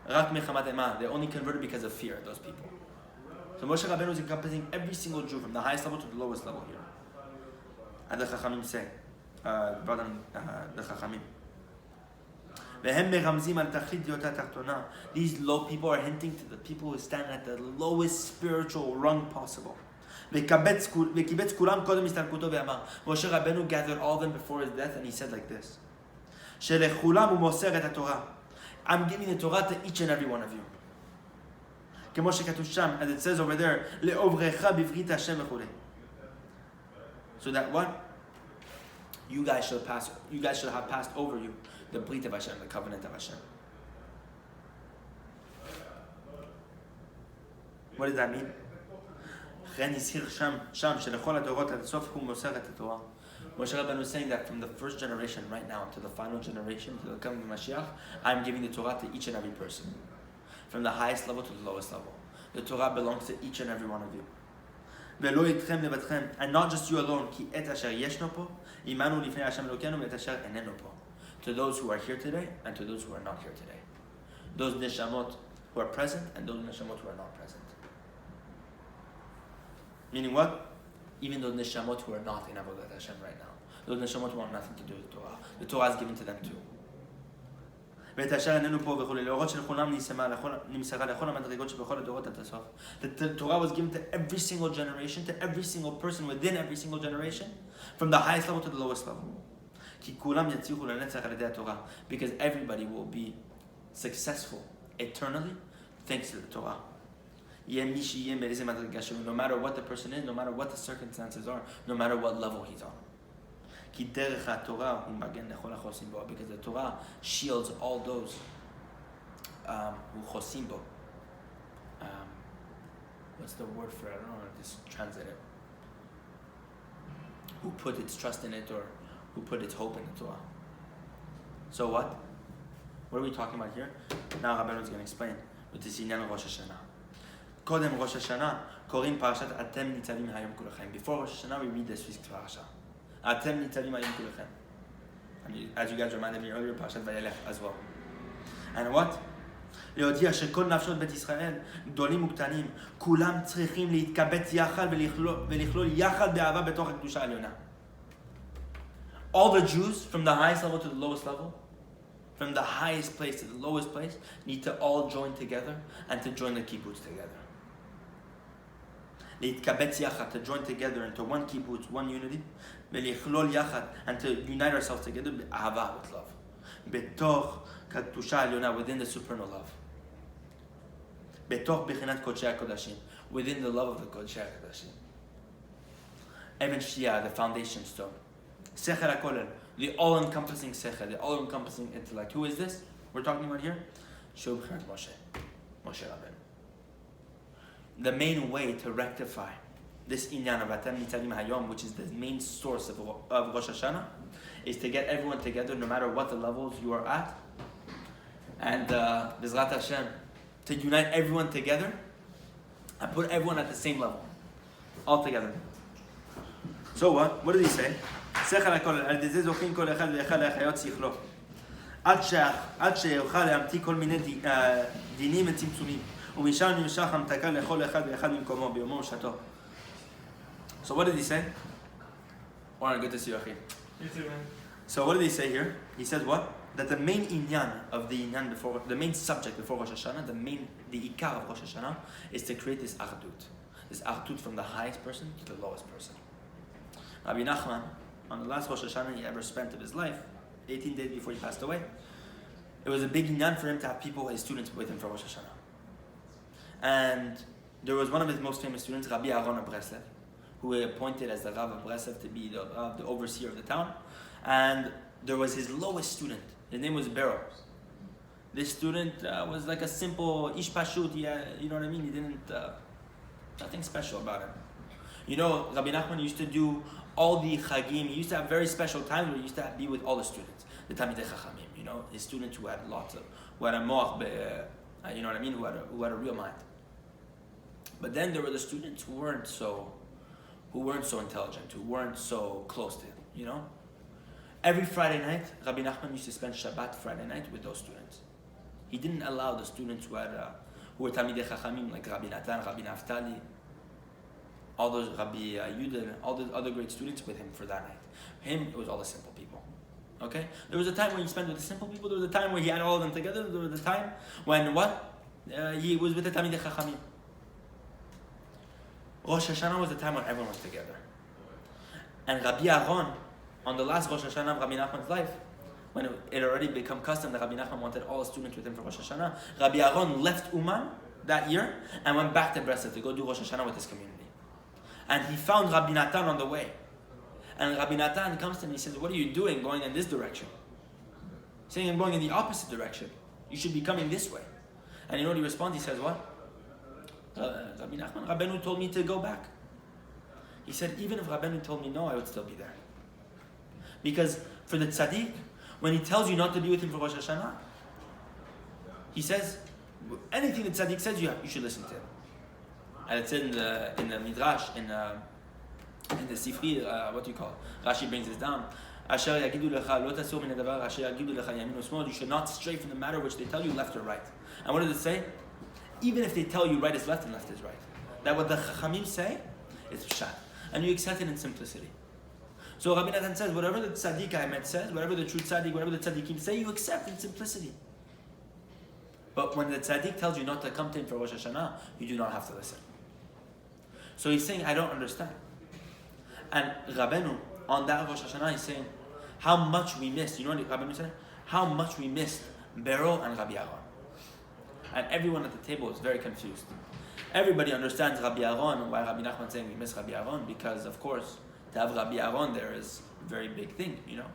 Rak mechamat ema. They only converted because of fear, those people. So Moshe Rabbeinu is encompassing every single Jew from the highest level to the lowest level here. And the Chachamim say, the Chachamim. These low people are hinting to the people who stand at the lowest spiritual rung possible. Moshe Rabbeinu gathered all of them before his death and he said like this: I'm giving the Torah to each and every one of you. As it says over there, so that what? You guys shall have passed over you the brit of Hashem, the covenant of Hashem. What does that mean? Moshe Rabbeinu is saying that from the first generation right now to the final generation, to the coming of Mashiach, I'm giving the Torah to each and every person. From the highest level to the lowest level. The Torah belongs to each and every one of you. And not just you alone. To those who are here today and to those who are not here today. Those neshamot who are present and those neshamot who are not present. Meaning what? Even those neshamot who are not in Avodat Hashem right now. Those neshamot want nothing to do with Torah. The Torah is given to them too. The Torah was given to every single generation, to every single person within every single generation, from the highest level to the lowest level. Because everybody will be successful eternally thanks to the Torah. No matter what the person is, no matter what the circumstances are, no matter what level he's on. Because the Torah shields all those who chosim bo. What's the word for it? I don't know how to just translate it. Who put its trust in it or who put its hope in the Torah. So what? What are we talking about here? Now Rabbeinu is going to explain with this inyan Rosh Hashana. Kodem Rosh Hashana, korim Parashat Atem Nitzavim Hayom Kulachem. Before Rosh Hashana, we read this week's Parasha. Atem Nitzavim Hayom Kulachem. As you guys reminded me earlier, Parashat Vayelech as well. And what? להודיע שכל נפשות בית ישראל, גדולים וקטנים, כולם צריכים להתקבץ יחד ולכלול יחד באהבה בתוך הקדושה העליונה. All the Jews, from the highest level to the lowest level, from the highest place to the lowest place, need to all join together and to join the kibbutz together. להתקבץ יחד, to join together into one kibbutz, one unity, ולכלול יחד, and to unite ourselves together באהבה, with love. בתוך הקדושה העליונה, within the supernal love. בתוך בחינת קודשי הקודשים, within the love of the קודשי הקודשים. אבן שתייה, the foundation stone. Sechel HaKolel, the all-encompassing sechel, the all-encompassing intellect. Who is this we're talking about here? Shub B'chirat Moshe Rabbeinu. The main way to rectify this inyan of Atem Nitzavim Hayom, which is the main source of Rosh Hashana, is to get everyone together, no matter what the levels you are at, and B'ezrat Hashem, to unite everyone together and put everyone at the same level, all together. So what? What did he say? שכל הכל, על ידי זה זוכים כל אחד ואחד להחיות שכלו. עד שיוכל להמציא כל מיני דינים וצמצומים. ומשם נמשך המתקה לכל אחד ואחד ממקומו ביומו ושעתו. So what did he say? Warren, good to see you, Achim. You too, man. So what did he say here? He says what? That the main inyan of the inyan before, the main subject before Rosh Hashana, the ikar of Rosh Hashana, is to create this achdut. This achdut from the highest person to the lowest person. Rabbi Nachman, on the last Rosh Hashana he ever spent of his life, 18 days before he passed away, it was a big inyan for him to have people, his students, with him for Rosh Hashana. And there was one of his most famous students, Rabbi Aaron of Breslev, who he appointed as the Rav of Breslev to be the overseer of the town. And there was his lowest student. His name was Beggar. This student was like a simple ish pashut. You know what I mean? He didn't, nothing special about him. You know, Rabbi Nachman used to do all the chagim. He used to have very special times where he used to be with all the students, the Talmidei Chachamim. You know, his students who had who had a moach, you know what I mean, who had a real mind. But then there were the students who weren't so intelligent, who weren't so close to him. You know, every Friday night, Rabbi Nachman used to spend Shabbat Friday night with those students. He didn't allow the students who were Talmidei Chachamim like Rabbi Natan, Rabbi Naftali, all those Rabbi Yudin, all the other great students with him for that night. Him, it was all the simple people. Okay? There was a time when he spent with the simple people. There was a time where he had all of them together. There was a time when he was with the Talmidei Chachamim. Rosh Hashana was the time when everyone was together. And Rabbi Aaron, on the last Rosh Hashana of Rabbi Nachman's life, when it had already become custom that Rabbi Nachman wanted all the students with him for Rosh Hashana, Rabbi Aaron left Uman that year and went back to Breslev to go do Rosh Hashana with his community. And he found Rabbi Natan on the way. And Rabbi Natan comes to him and he says, "What are you doing going in this direction?" Saying, "I'm going in the opposite direction. You should be coming this way." And you know what he responds? He says, "What? Rabbi Nachman, Rabbeinu told me to go back." He said, "Even if Rabbeinu told me no, I would still be there." Because for the tzaddik, when he tells you not to be with him for Rosh Hashanah, he says, anything the tzaddik says, you should listen to him. And it's in the Midrash, in the Sifri, what do you call it? Rashi brings this down. Asher yagidu lecha lo tasur min hadavar asher yagidu lecha yamin u'shmol. You should not stray from the matter which they tell you left or right. And what does it say? Even if they tell you right is left and left is right. That what the Chachamim say is pshat. And you accept it in simplicity. So Rabbi Natan says, whatever the tzaddik Haemet says, whatever the true tzaddik, whatever the tzaddikim say, you accept in simplicity. But when the tzaddik tells you not to come to him for Rosh Hashanah, you do not have to listen. So he's saying, I don't understand. And Rabbeinu, on that Rosh Hashanah, he's saying, how much we missed. You know what Rabbeinu said? How much we missed Beryl and Rabbi Aaron. And everyone at the table is very confused. Everybody understands Rabbi Aaron, why Rabbi Nachman is saying we miss Rabbi Aaron, because of course, to have Rabbi Aaron there is a very big thing, you know.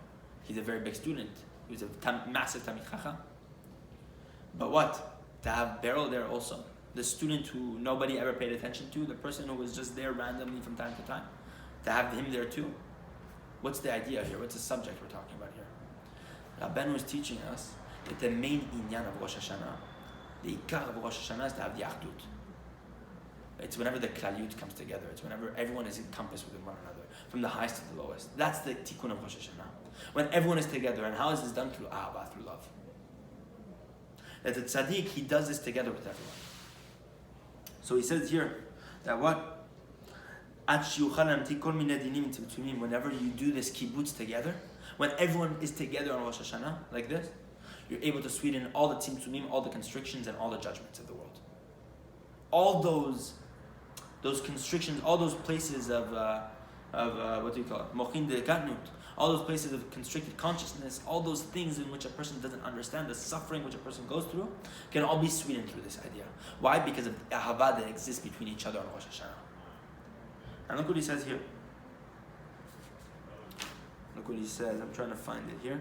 He's a very big student. He was a massive Talmid Chacham. But what? To have Beryl there also. The student who nobody ever paid attention to, the person who was just there randomly from time to time. To have him there too. What's the idea here? What's the subject we're talking about here? Rabbeinu is teaching us that the main inyan of Rosh Hashana, the ikar of Rosh Hashana is to have the achdut. It's whenever the klaliyut comes together. It's whenever everyone is encompassed within one another, from the highest to the lowest. That's the tikkun of Rosh Hashanah. When everyone is together, and how is this done? Through ahava, through love. That the tzaddik, he does this together with everyone. So he says here that what? Whenever you do this kibbutz together, when everyone is together on Rosh Hashanah, like this, you're able to sweeten all the tzimtzumim, all the constrictions, and all the judgments of the world. All those constrictions, all those places of what do you call it? Mochin de katnut. All those places of constricted consciousness, all those things in which a person doesn't understand, the suffering which a person goes through, can all be sweetened through this idea. Why? Because of the ahava that exists between each other on Rosh Hashanah. And look what he says here. Look what he says. I'm trying to find it here.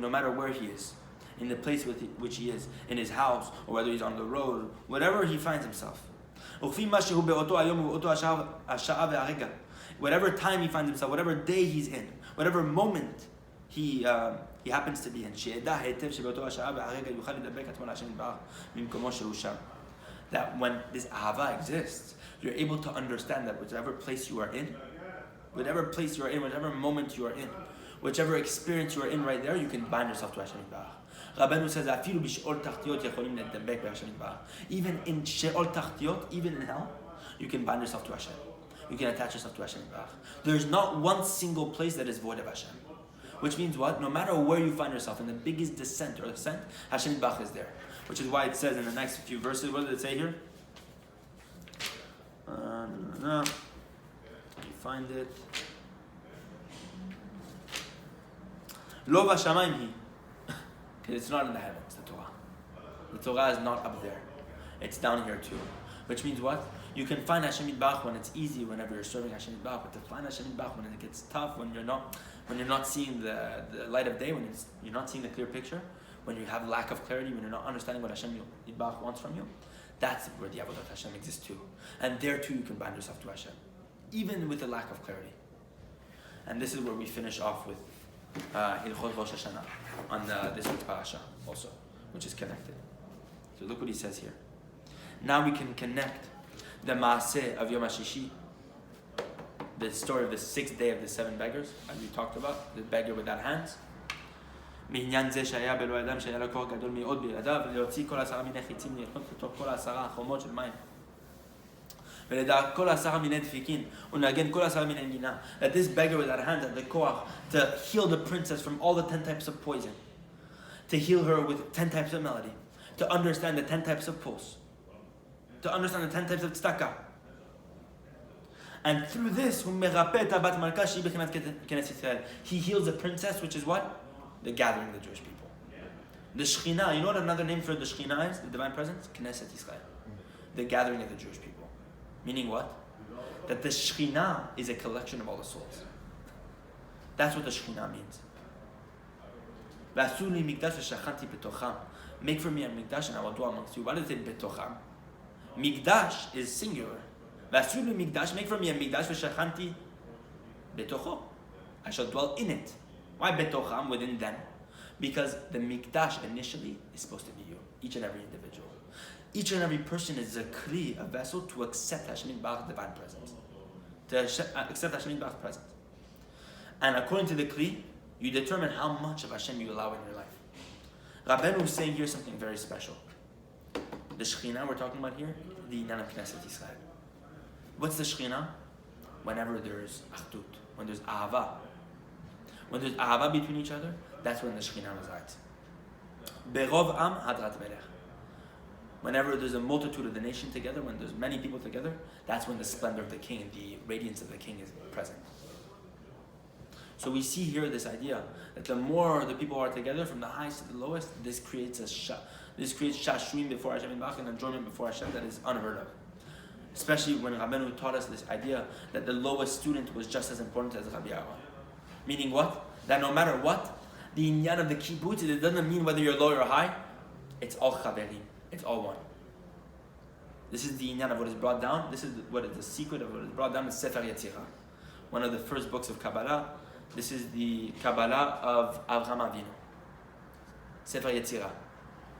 No matter where he is, in the place with which he is, in his house, or whether he's on the road, whatever he finds himself. Whatever time he finds himself, whatever day he's in, whatever moment he happens to be in. That when this ahava exists, you're able to understand that whatever place you are in, whatever place you are in, whatever moment you are in, whichever experience you are in right there, you can bind yourself to Hashem Yitbarach. Rabbeinu says, even in she'ol tachtiyot, even in hell, you can bind yourself to Hashem. You can attach yourself to Hashem Yitbarach. There's not one single place that is void of Hashem. Which means what? No matter where you find yourself, in the biggest descent or ascent, Hashem Yitbarach is there. Which is why it says in the next few verses, what does it say here? You find it. Lo v'shamayim hi. Because it's not in the heavens, the Torah. The Torah is not up there. It's down here too. Which means what? You can find Hashem Yitbarach when it's easy, whenever you're serving Hashem Yitbarach, but to find Hashem Yitbarach when it gets tough, when you're not seeing the light of day, when you're not seeing the clear picture, when you have lack of clarity, when you're not understanding what Hashem Yitbarach wants from you, that's where the Avodat Hashem exists too. And there too you can bind yourself to Hashem, even with the lack of clarity. And this is where we finish off with Hilchot Rosh Hashana on this week's parasha also, which is connected. So look what he says here. Now we can connect the Maaseh of Yom HaShishi, the story of the 6th day of the 7 beggars, as we talked about, the beggar without hands. מעניין זה שהיה בלא אדם שהיה לו כוח גדול מאוד בידיו ולהוציא כל 10 מיני חיצים ולכנות לתוך כל 10 חומות של מים ולדע כל 10 מיני דפיקין ולנגן כל 10 מיני נגינה. That this beggar without hands had the koach to heal the princess from all the 10 types of poison, to heal her with 10 types of melody, to understand the 10 types of pulse, to understand the 10 types of tzedakah. And through this, he heals the princess, which is what? The gathering of the Jewish people. The Shekhinah, you know what another name for the Shekhinah is? The divine presence? Knesset Yisrael. The gathering of the Jewish people. Meaning what? That the Shekhinah is a collection of all the souls. That's what the Shekhinah means. Make for me a mikdash and I will dwell amongst you. Why does it betocham? Mikdash is singular. Mikdash, make for me a mikdash v'shachanti betocho. I shall dwell in it. Why betocham, within them? Because the mikdash initially is supposed to be you, each and every individual. Each and every person is a kli, a vessel to accept Hashem Yitbarach's divine presence, to accept Hashem Yitbarach's presence. And according to the kli, you determine how much of Hashem you allow in your life. Rabbeinu is saying here something very special. The Shekhinah we're talking about here, the Inyan of Knesset Yisrael. What's the Shekhinah? Whenever there's achdut, when there's ahava. When there's ahava between each other, that's when the Shekhinah resides. Berov am hadrat melech. Whenever there's a multitude of the nation together, when there's many people together, that's when the splendor of the king, the radiance of the king is present. So we see here this idea that the more the people are together, from the highest to the lowest, this creates shashrim before Hashem Yitbarach, an enjoyment before Hashem that is unheard of. Especially when Rabbeinu taught us this idea that the lowest student was just as important as Rabbi Aaron. Meaning what? That no matter what, the inyan of the kibbutz, it doesn't mean whether you're low or high, it's all chaverim, it's all one. This is the inyan of what is brought down, this is what is the secret of what is brought down in Sefer Yetzirah, one of the first books of Kabbalah. This is the Kabbalah of Avraham Avinu. Sefer Yetzirah.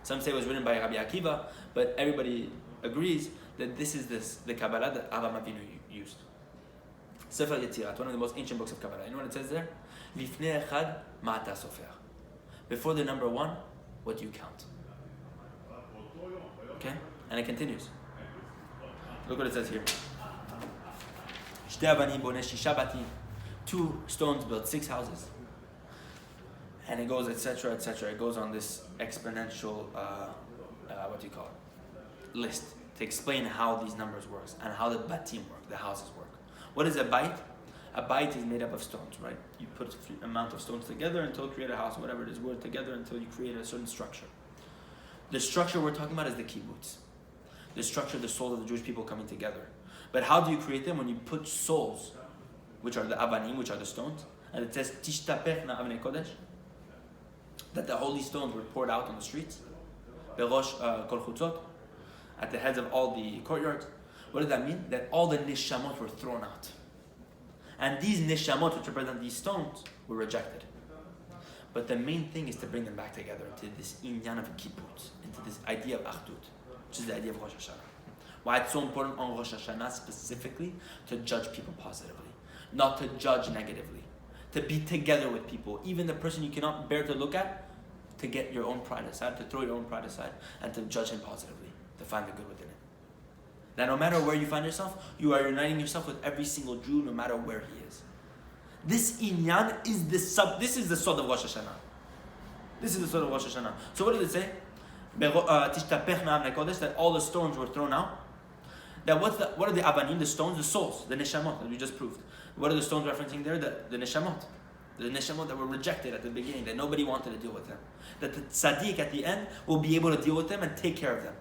Some say it was written by Rabbi Akiva, but everybody agrees that this is the Kabbalah that Avraham Avinu used. Sefer Yetzirah, one of the most ancient books of Kabbalah. You know what it says there? Lifnei echad ma'ata sofer. Before the number 1, what do you count? Okay? And it continues. Look what it says here. Shtei avanim boneh shisha batim. 2 stones built 6 houses. And it goes, etc., etc. It goes on this exponential, list to explain how these numbers work and how the batim work, the houses work. What is a bait? A bait is made up of stones, right? You put an amount of stones together until you create a house, whatever it is, work together until you create a certain structure. The structure we're talking about is the kibbutz. The structure, the soul of the Jewish people coming together. But how do you create them? When you put souls, which are the avanim, which are the stones, and it says tishtapech na avnei kodesh, that the holy stones were poured out on the streets, berosh kol chutzot, at the heads of all the courtyards. What does that mean? That all the nishamot were thrown out. And these nishamot, which represent these stones, were rejected. But the main thing is to bring them back together into this inyan of kibbutz, into this idea of achdut, which is the idea of Rosh Hashana. Why it's so important on Rosh Hashana specifically to judge people positively, not to judge negatively, to be together with people, even the person you cannot bear to look at, to get your own pride aside, to throw your own pride aside, and to judge him positively, to find the good within it. That no matter where you find yourself, you are uniting yourself with every single Jew, no matter where he is. This inyan is this is the sod of Rosh Hashana. This is the sod of Rosh Hashana. So what did it say? That all the stones were thrown out. That what are the avanim, the stones, the souls, the neshamot, that we just proved. What are the stones referencing there? The neshamot. The neshamot that were rejected at the beginning, that nobody wanted to deal with them. That the tzaddik at the end will be able to deal with them and take care of them.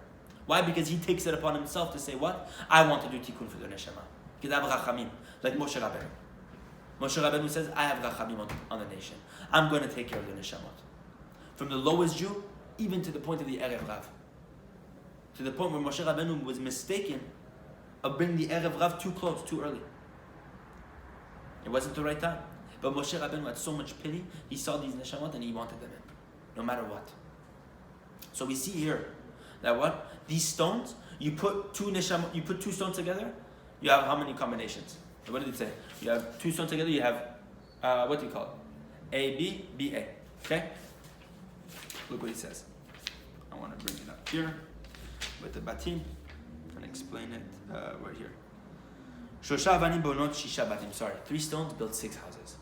Why? Because he takes it upon himself to say, what? I want to do tikkun for the neshama. Because I have rachamim, like Moshe Rabbeinu. Moshe Rabbeinu says, I have rachamim on the nation. I'm going to take care of the neshamot. From the lowest Jew, even to the point of the Erev Rav. To the point where Moshe Rabbeinu was mistaken of bringing the Erev Rav too close, too early. It wasn't the right time. But Moshe Rabbeinu had so much pity, he saw these neshamot and he wanted them in, no matter what. So we see here that what? These stones, you put two stones together, you have how many combinations? What did it say? You have two stones together, you have, what do you call it? A, B, B, A. Okay? Look what he says. I want to bring it up here with the batim and explain it right here. Shosha avanim bonot shisha batim. Sorry, 3 stones build 6 houses.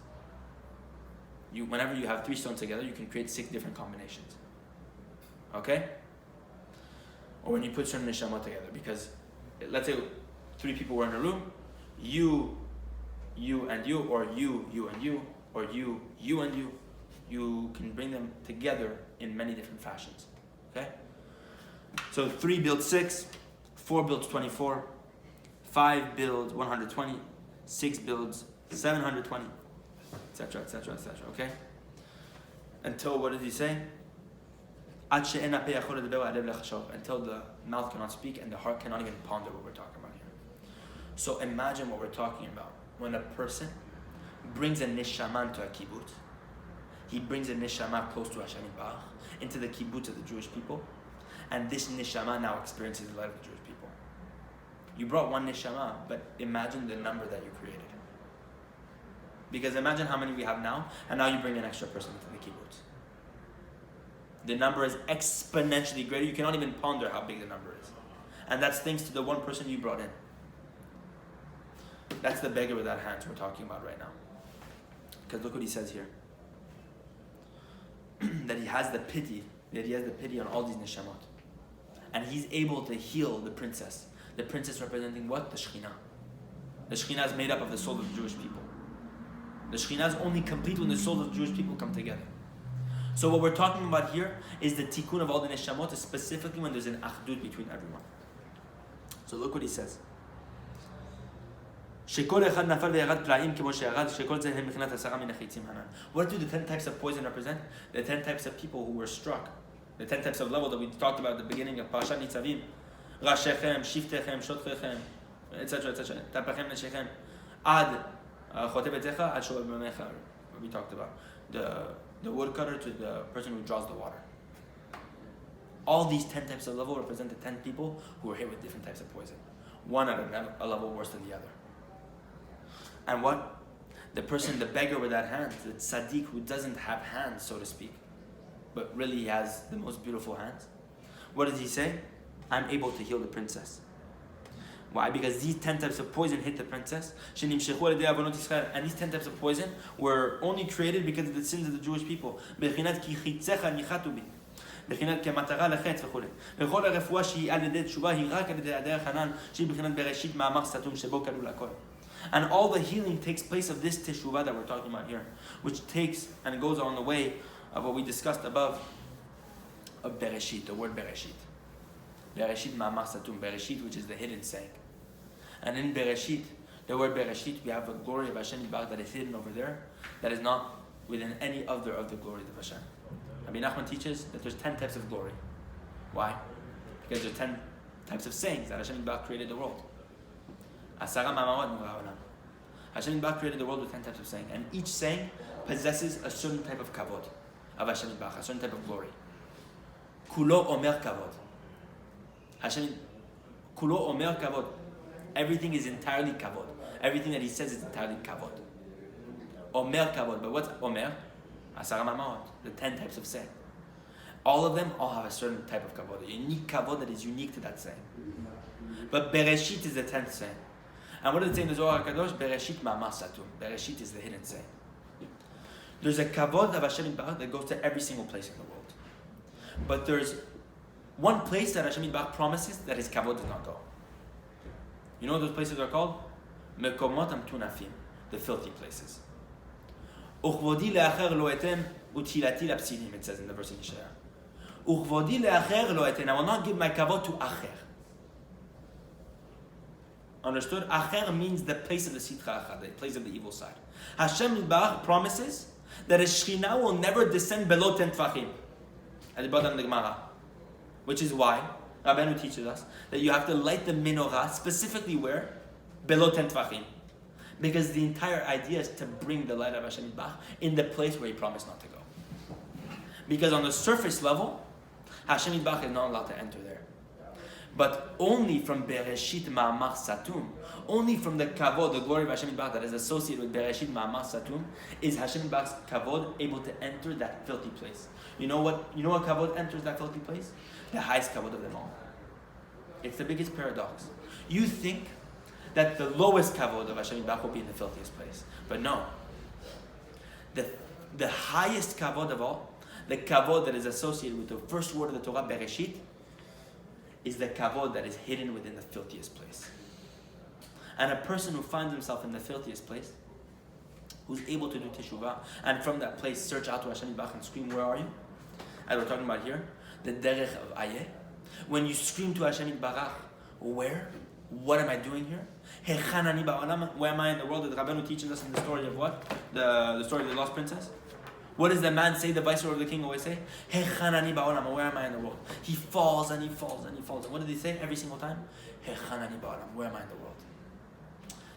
Whenever you have 3 stones together, you can create 6 different combinations. Okay? Or when you put certain neshamot together, because let's say 3 people were in a room, you and you, or you and you, or you and you. You can bring them together in many different fashions. Okay? So 3 builds 6, 4 builds 24, 5 builds 120, 6 builds 720, etc., etc., etc. Okay? Until, what did he say? Until the mouth cannot speak and the heart cannot even ponder what we're talking about here. So imagine what we're talking about. When a person brings a neshama to a kibbutz, he brings a neshama close to Hashem Yitbarach, into the kibbutz of the Jewish people, and this neshama now experiences the life of the Jewish people. You brought one neshama, but imagine the number that you created. Because imagine how many we have now, and now you bring an extra person into the kibbutz. The number is exponentially greater. You cannot even ponder how big the number is. And that's thanks to the one person you brought in. That's the beggar without hands we're talking about right now. Because look what he says here. That he has the pity on all these neshamot. And he's able to heal the princess. The princess representing what? The Shekhinah. The Shekhinah is made up of the soul of the Jewish people. The Shekhinah is only complete when the souls of the Jewish people come together. So what we're talking about here is the tikkun of all the neshamot, specifically when there's an achdut between everyone. So look what he says. What do the 10 types of poison represent? The 10 types of people who were struck. The 10 types of level that we talked about at the beginning of Parashat Nitzavim. Rashechem, Shiftechem, Shotchechem, etc., etc. Tapachem, Neshechem. Ad Chotevetzecha, Ad Shobamecha. We talked about. The woodcutter to the person who draws the water. All these 10 types of level represent the 10 people who were hit with different types of poison. One at a level worse than the other. And what? The person, the beggar without hands, the tzaddik who doesn't have hands, so to speak, but really he has the most beautiful hands. What does he say? I'm able to heal the princess. Why? Because these 10 types of poison hit the princess. And these 10 types of poison were only created because of the sins of the Jewish people. And all the healing takes place of this teshuvah that we're talking about here, which takes and goes on the way of what we discussed above, of Bereshit, the word Bereshit. Bereshit ma'amar satum, Bereshit, which is the hidden saying. And in Bereshit, the word Bereshit, we have a glory of Hashem Yitbarach that is hidden over there, that is not within any other of the glories of Hashem. Rabbi Nachman teaches that there's 10 types of glory. Why? Because there's 10 types of sayings that Hashem Yitbarach created the world. Hashem Yitbarach created the world with 10 types of saying, and each saying possesses a certain type of kavod of Hashem Yitbarach, a certain type of glory. Kulo omer kavod. Kulo omer kavod. Everything is entirely kavod. Everything that he says is entirely kavod. Omer kavod. But what's omer? Asara mamaot. The 10 types of saying. All of them all have a certain type of kavod, a unique kavod that is unique to that saying. But Bereshit is the 10th saying. And what does it say in the Zohar HaKadosh? Bereshit ma'amar satum. Bereshit is the hidden saying. There's a kavod of Hashem Yitbarach that goes to every single place in the world. But there's one place that Hashem Yitbarach promises that his kavod does not go. You know what those places are called? Mekomot amtunafim, the filthy places. Uchvodi le'acher lo eten utilati lapsidim, it says in the verse in Yeshaya. Uchvodi le'acher lo eten, I will not give my kavod to acher. Understood? Acher means the place of the sitra achad, the place of the evil side. Hashem Yitbarach promises that a Shekhinah will never descend below 10 tvachim. At the bottom of the Gemara. Which is why Rabbeinu teaches us that you have to light the menorah specifically where? Below 10 tvachim. Because the entire idea is to bring the light of Hashem Yitbarach in the place where He promised not to go. Because on the surface level, Hashem Yitbarach is not allowed to enter there. But only from Bereshit Ma'amar Satum, only from the kavod, the glory of Hashem Yitbarach that is associated with Bereshit Ma'amar Satum, is Hashem Yitbarach's kavod able to enter that filthy place. You know what kavod enters that filthy place? The highest kavod of them all. It's the biggest paradox. You think that the lowest kavod of Hashem Yitbarach will be in the filthiest place. But no. The highest kavod of all, the kavod that is associated with the first word of the Torah, Bereshit, is the kavod that is hidden within the filthiest place. And a person who finds himself in the filthiest place, who's able to do teshuvah, and from that place search out to Hashem Yitbarach and scream, where are you? As we're talking about here, the derech of ayeh. When you scream to Hashem Yitbarach, where? What am I doing here? Hechanani ba'olam, where am I in the world? That Rabbeinu teaches us in the story of what? The story of the lost princess. What does the man say, the viceroy of the king always say? Hechanani ba'olam, where am I in the world? He falls and he falls and he falls. And what did he say every single time? Hechanani ba'olam, where am I in the world?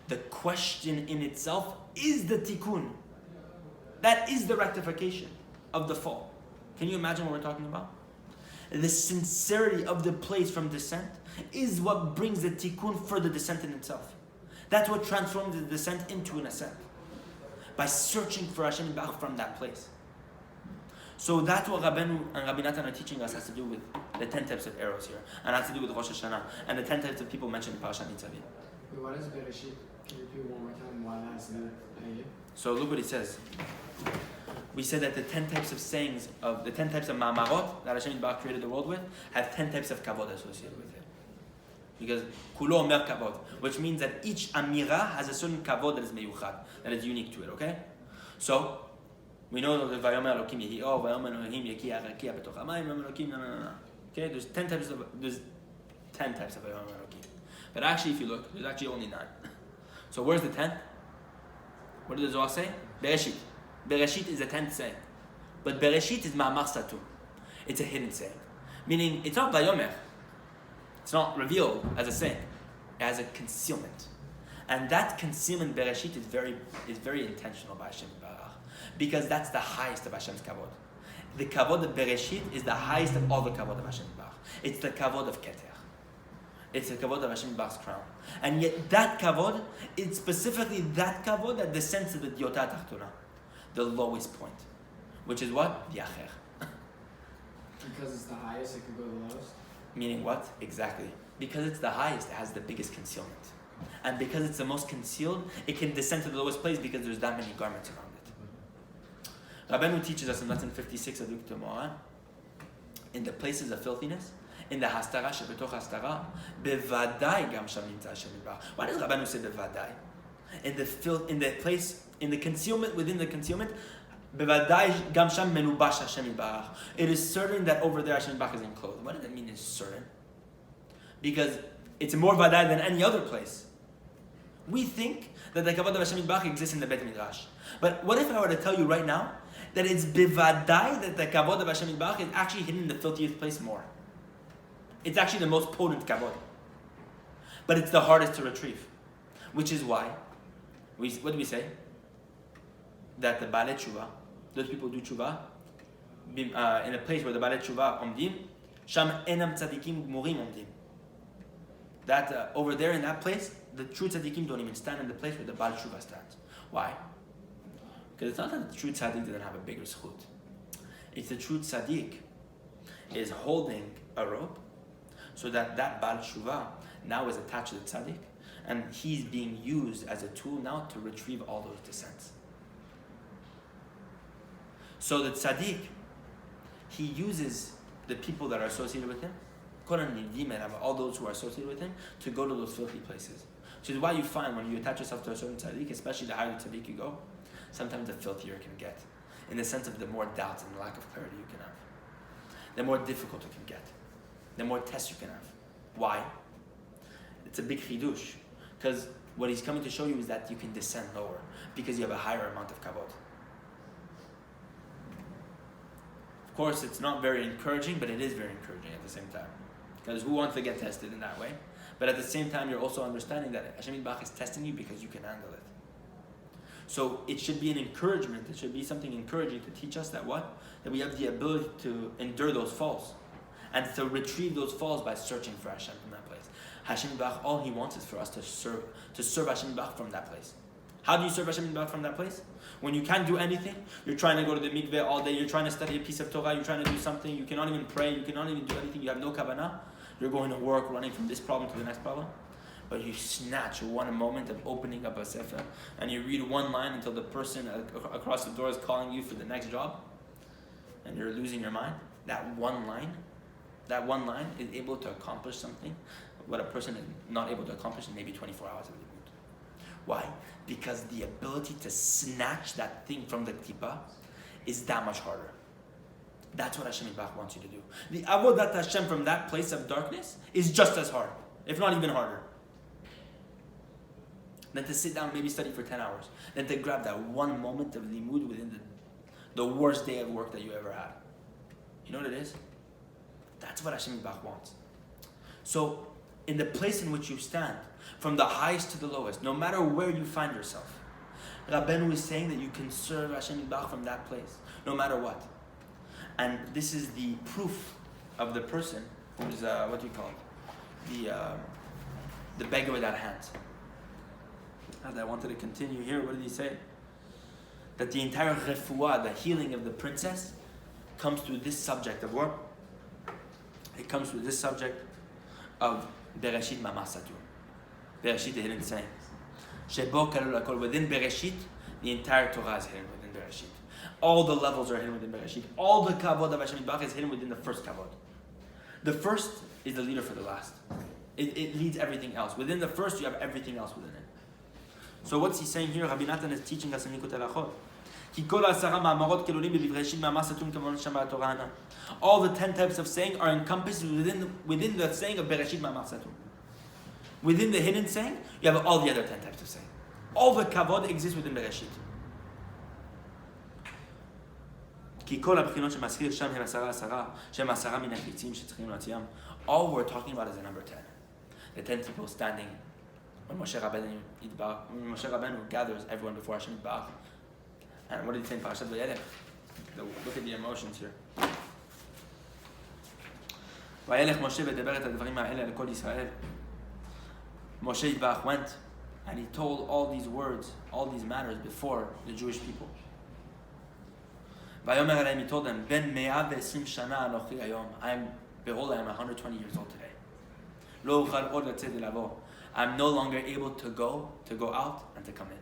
The question in itself is the tikkun. That is the rectification of the fall. Can you imagine what we're talking about? The sincerity of the place from descent is what brings the tikkun for the descent in itself. That's what transforms the descent into an ascent. By searching for Hashem Yitbarach from that place. So that's what Rabbeinu and Rabbi Natan are teaching us has to do with the 10 types of arrows here. And has to do with Rosh Hashana. And the 10 types of people mentioned in Parashat Nitzavim. What is Bereshit? Can you repeat one more time why that's in the So look what he says. We said that the 10 types of sayings, of the 10 types of ma'amarot that Hashem Yitbarach created the world with, have 10 types of kavod associated with it. Because kulo omer kavod, which means that each amira has a certain kavod that is meyuchad, that is unique to it, okay? So, we know that Vayomer Elokim yehi or, Vayomer Elohim yekiya rakiya betoch hamayim, Vayomer Elokim, no. Okay, there's 10 types of Vayomer Elokim. But actually, if you look, there's actually only 9. So where's the 10th? What did the Zohar say? Bereshit. Bereshit is the 10th saying. But Bereshit is Ma'amar Satum. It's a hidden saying. Meaning, it's not Vayomer. It's not revealed as a saying. It has a concealment. And that concealment, Bereshit, is very intentional by Hashem Yitbarach. Because that's the highest of Hashem's kavod. The kavod of Bereshit is the highest of all the kavod of Hashem Yitbarach. It's the kavod of Keter. It's the kavod of Hashem Yitbarach's crown. And yet that kavod, it's specifically that kavod that descends to the Diotah Tachtuna, the lowest point. Which is what? The Acher. Because it's the highest, it could go the lowest? Meaning what? Exactly. Because it's the highest, it has the biggest concealment. And because it's the most concealed, it can descend to the lowest place because there's that many garments around it. Rabbeinu teaches us in lesson 56 of Dukta Moran, in the places of filthiness, in the hastara, shebetoch hastara, bevadai gam sham nimtza Hashem Yitbarach. Why does Rabbeinu say bevadai? In the place, in the concealment, within the concealment, bevadai gam sham menubash Hashem Yitbarach. It is certain that over there Hashem Yitbarach is enclosed. What does that mean? It's certain. Because it's more vadai than any other place. We think that the kavod of Hashem Yitbarach exists in the Beit Midrash. But what if I were to tell you right now that it's bivadai that the kavod of Hashem Yitbarach is actually hidden in the filthiest place more? It's actually the most potent kavod. But it's the hardest to retrieve. Which is why, what do we say? That the Baalei Tshuva, those people who do tshuva, in a place where the Baalei Tshuva omdim, sham enam tzadikim gmurim omdim. That over there in that place, the true tzaddikim don't even stand in the place where the Baal Tshuva stands. Why? Because it's not that the true tzaddik doesn't have a bigger zchut. It's the true tzaddik is holding a rope so that Baal Tshuva now is attached to the tzaddik and he's being used as a tool now to retrieve all those descents. So the tzaddik, he uses the people that are associated with him, all those who are associated with him, to go to those filthy places. Which is why you find when you attach yourself to a certain tzaddik, especially the higher tzaddik you go, sometimes the filthier it can get. In the sense of the more doubts and lack of clarity you can have. The more difficult it can get. The more tests you can have. Why? It's a big chidush. Because what he's coming to show you is that you can descend lower because you have a higher amount of kavod. Of course, it's not very encouraging, but it is very encouraging at the same time. Because who wants to get tested in that way? But at the same time, you're also understanding that Hashem Yitbarach is testing you because you can handle it. So it should be an encouragement. It should be something encouraging to teach us that what? That we have the ability to endure those falls. And to retrieve those falls by searching for Hashem from that place. Hashem Yitbarach, all He wants is for us to serve Hashem Yitbarach from that place. How do you serve Hashem Yitbarach from that place? When you can't do anything, you're trying to go to the mikveh all day, you're trying to study a piece of Torah, you're trying to do something, you cannot even pray, you cannot even do anything, you have no kavanah, you're going to work, running from this problem to the next problem. But you snatch one moment of opening up a sefer, and you read one line until the person across the door is calling you for the next job, and you're losing your mind. That one line is able to accomplish something, what a person is not able to accomplish in maybe 24 hours of the mood. Why? Because the ability to snatch that thing from the klipa is that much harder. That's what Hashem Yitbarach wants you to do. The avodat Hashem from that place of darkness is just as hard, if not even harder. Than to sit down and maybe study for 10 hours. Than to grab that one moment of limud within the worst day of work that you ever had. You know what it is? That's what Hashem Yitbarach wants. So, in the place in which you stand, from the highest to the lowest, no matter where you find yourself, Rabbeinu is saying that you can serve Hashem Yitbarach from that place, no matter what. And this is the proof of the person who's, what do you call it? The beggar without hands. And I wanted to continue here. What did he say? That the entire refuah, the healing of the princess, comes through this subject of what? It comes through this subject of Bereshit Mamasatu. Bereshit, the hidden saying. Shebo kalul hakol. Within Bereshit, the entire Torah is hidden within Bereshit. All the levels are hidden within Bereshit. All the kavod of Hashem Yitbarach is hidden within the first kavod. The first is the leader for the last. It leads everything else. Within the first, you have everything else within it. So what's he saying here? Rabbi Natan is teaching us in Likutei Halachot. All the 10 types of saying are encompassed within the saying of Bereshit Ma'amar Satum. Within the hidden saying, you have all the other 10 types of saying. All the kavod exists within Bereshit. All we're talking about is the number 10. The 10 people standing when Moshe Rabbeinu gathers everyone before Hashem Yitbarach. And what did he say in Parashat Vayelech? Look at the emotions here. Vayelech Moshe v'deber et hadvarim ha'ele lekol Yisrael. Moshe Yitbarach went and he told all these words, all these matters before the Jewish people. Vayomer aleim, he told them, Ben 120 shana anochi hayom. Behold, I am 120 years old today. Lo uchal od latzeh lavo. I'm no longer able to go out and to come in.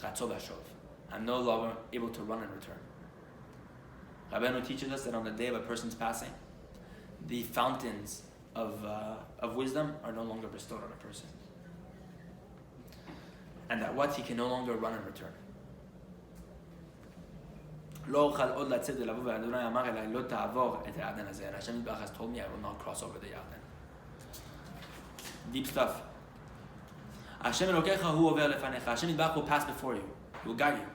Ratzov Hashov. I'm no longer able to run and return. Rabbeinu teaches us that on the day of a person's passing, the fountains of wisdom are no longer bestowed on a person. And that what he can no longer run and return. Lo ochal od latzeh lavo ve'Adonai amar elai lo ta'avor et ha'Yarden hazeh. And Hashem Yitbarach has told me I will not cross over the Yarden. Deep stuff. Hashem Elokecha hu over lefanecha. Hashem Yitbarach will pass before you. He will guide you.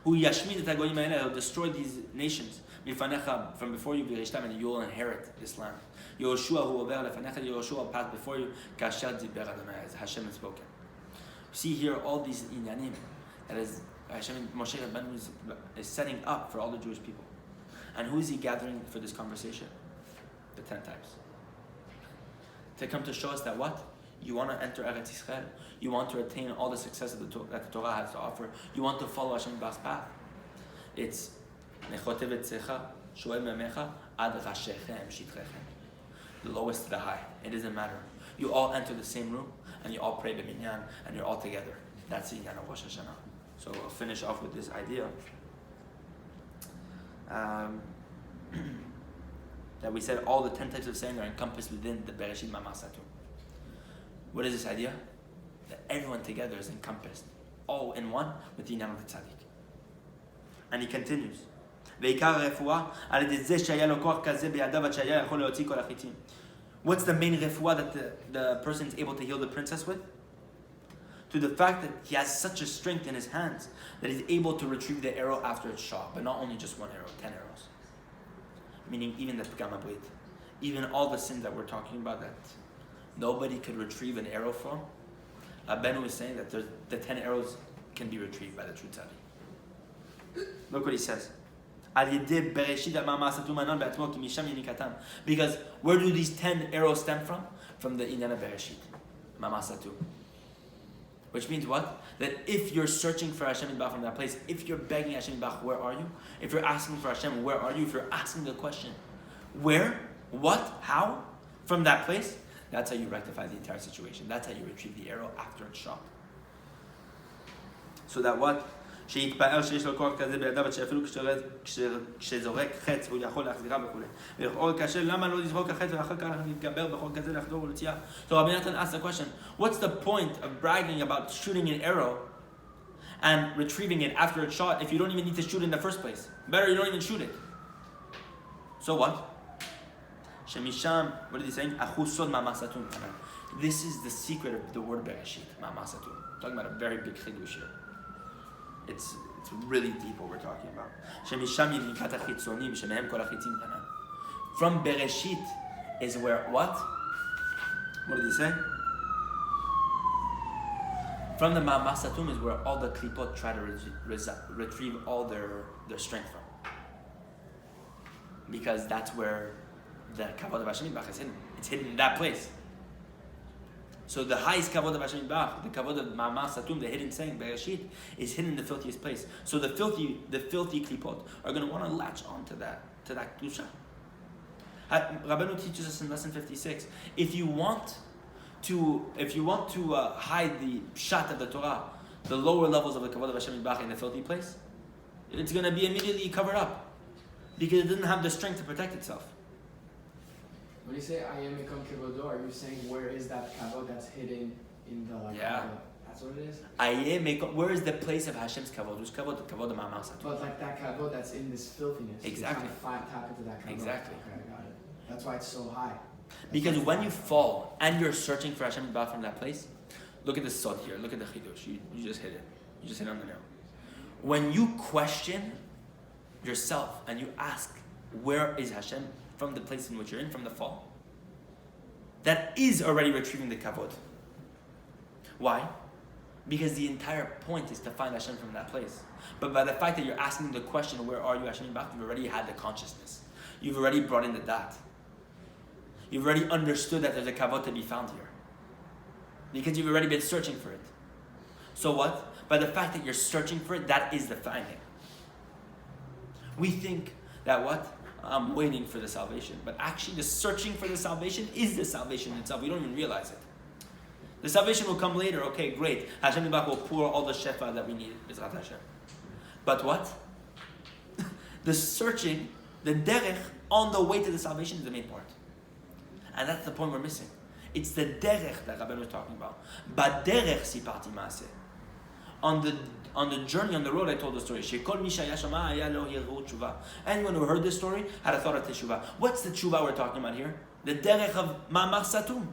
Hu yashmid et hagoyim ha'eleh. He will destroy these nations mifanecha from before you v'yishtam, and you will inherit this land. Yehoshua hu over lefanecha. Yehoshua will pass before you. Kasher diber Adonai, as Hashem has spoken. See here all these inyanim that is Moshe Rabbeinu is setting up for all the Jewish people. And who is he gathering for this conversation? The 10 types. To come to show us that what? You want to enter Eretz Yisrael. You want to attain all the success that the Torah has to offer. You want to follow Hashem Yitbarach's path. It's Nechotev etzecha, shoel memecha, ad rashechem shitrechem. The lowest to the high. It doesn't matter. You all enter the same room and you all pray b'minyan and you're all together. That's the inyan of Rosh Hashana. So we'll finish off with this idea that we said all the 10 types of saying are encompassed within the Bereshit Ma'amar Satum. What is this idea? That everyone together is encompassed. all in one with the Inyan of the Tzaddik. And he continues. What's the main refuah that the person is able to heal the princess with? To the fact that he has such a strength in his hands that he's able to retrieve the arrow after it's shot, but not only just one arrow, 10 arrows. Meaning even the Pgam Abrit, even all the sins that we're talking about that nobody could retrieve an arrow from. Rabbeinu is saying that the 10 arrows can be retrieved by the true tzaddik. Look what he says. Because where do these 10 arrows stem from? From the Inyan of Bereshit, Mamasatu. Which means what? That if you're searching for Hashem Yitbarach from that place, if you're begging Hashem Yitbarach, where are you? If you're asking for Hashem, where are you? If you're asking the question, where, what, how, from that place, that's how you rectify the entire situation. That's how you retrieve the arrow after it's shot. So that what? שיתפאר שיש לו כוח כזה בידיו, שאפילו כשזורק חץ הוא יכול להחזירה וכו'. ולכאורה קשה, למה לא לזרוק החץ ואחר כך להתגבר בחול כזה לחדור ולהוציאה? So Rabbi Natan asked the question, what's the point of bragging about shooting an arrow and retrieving it after it's shot if you don't even need to shoot it in the first place? Better you don't even shoot it. So what? Shemisham, what is he saying? Achusod ma'masatun. This is the secret of the word Bereshit, ma'masatun. Talking about a very big chidush here. It's really deep what we're talking about. From Bereshit is where what? What did he say? From the Ma'amasatum is where all the klipot try to retrieve all their strength from. Because that's where the kavod of Hashem Yitbarach is hidden. It's hidden in that place. So the highest kavod of Hashem Yitbarach, the kavod of Ma'amar Satum, the hidden saying, Bereshit, is hidden in the filthiest place. So the filthy klipot are going to want to latch onto that kedusha. Rabbeinu teaches us in lesson 56, if you want to hide the pshat of the Torah, the lower levels of the kavod of Hashem Yitbarach in the filthy place, it's going to be immediately covered up because it doesn't have the strength to protect itself. When you say I am Mekom Kevodo, are you saying where is that kavod that's hidden in the Yeah. That's what it is? I am Mekom. Where is the place of Hashem's kavod? Whose kavod? The kavod of Ma'amar Satum. But like that kavod that's in this filthiness. Exactly. You're trying to tap into that kavod. Exactly. Okay, I got it. That's why it's so high. Because when you fall and you're searching for Hashem Yitbarach from that place, look at the sod here. Look at the chidush. You just hit it. You just hit it on the nail. When you question yourself and you ask, where is Hashem from the place in which you're in, from the fall? That is already retrieving the kavod. Why? Because the entire point is to find Hashem from that place. But by the fact that you're asking the question, where are you, Hashem Yitbarach, you've already had the consciousness. You've already brought in the dat. You've already understood that there's a kavod to be found here. Because you've already been searching for it. So what? By the fact that you're searching for it, that is the finding. We think that what? I'm waiting for the salvation. But actually the searching for the salvation is the salvation itself. We don't even realize it. The salvation will come later. Okay, great. Hashem Yitbarach will pour all the shefa that we need. B'ezrat Hashem. But what? The searching, the derech, on the way to the salvation is the main part. And that's the point we're missing. It's the derech that Rabbeinu was talking about. Baderech siparti maaseh. On the journey, on the road, I told the story. Anyone who heard this story had a thought of teshuvah. What's the teshuvah we're talking about here? The derech of Ma'amar Satum.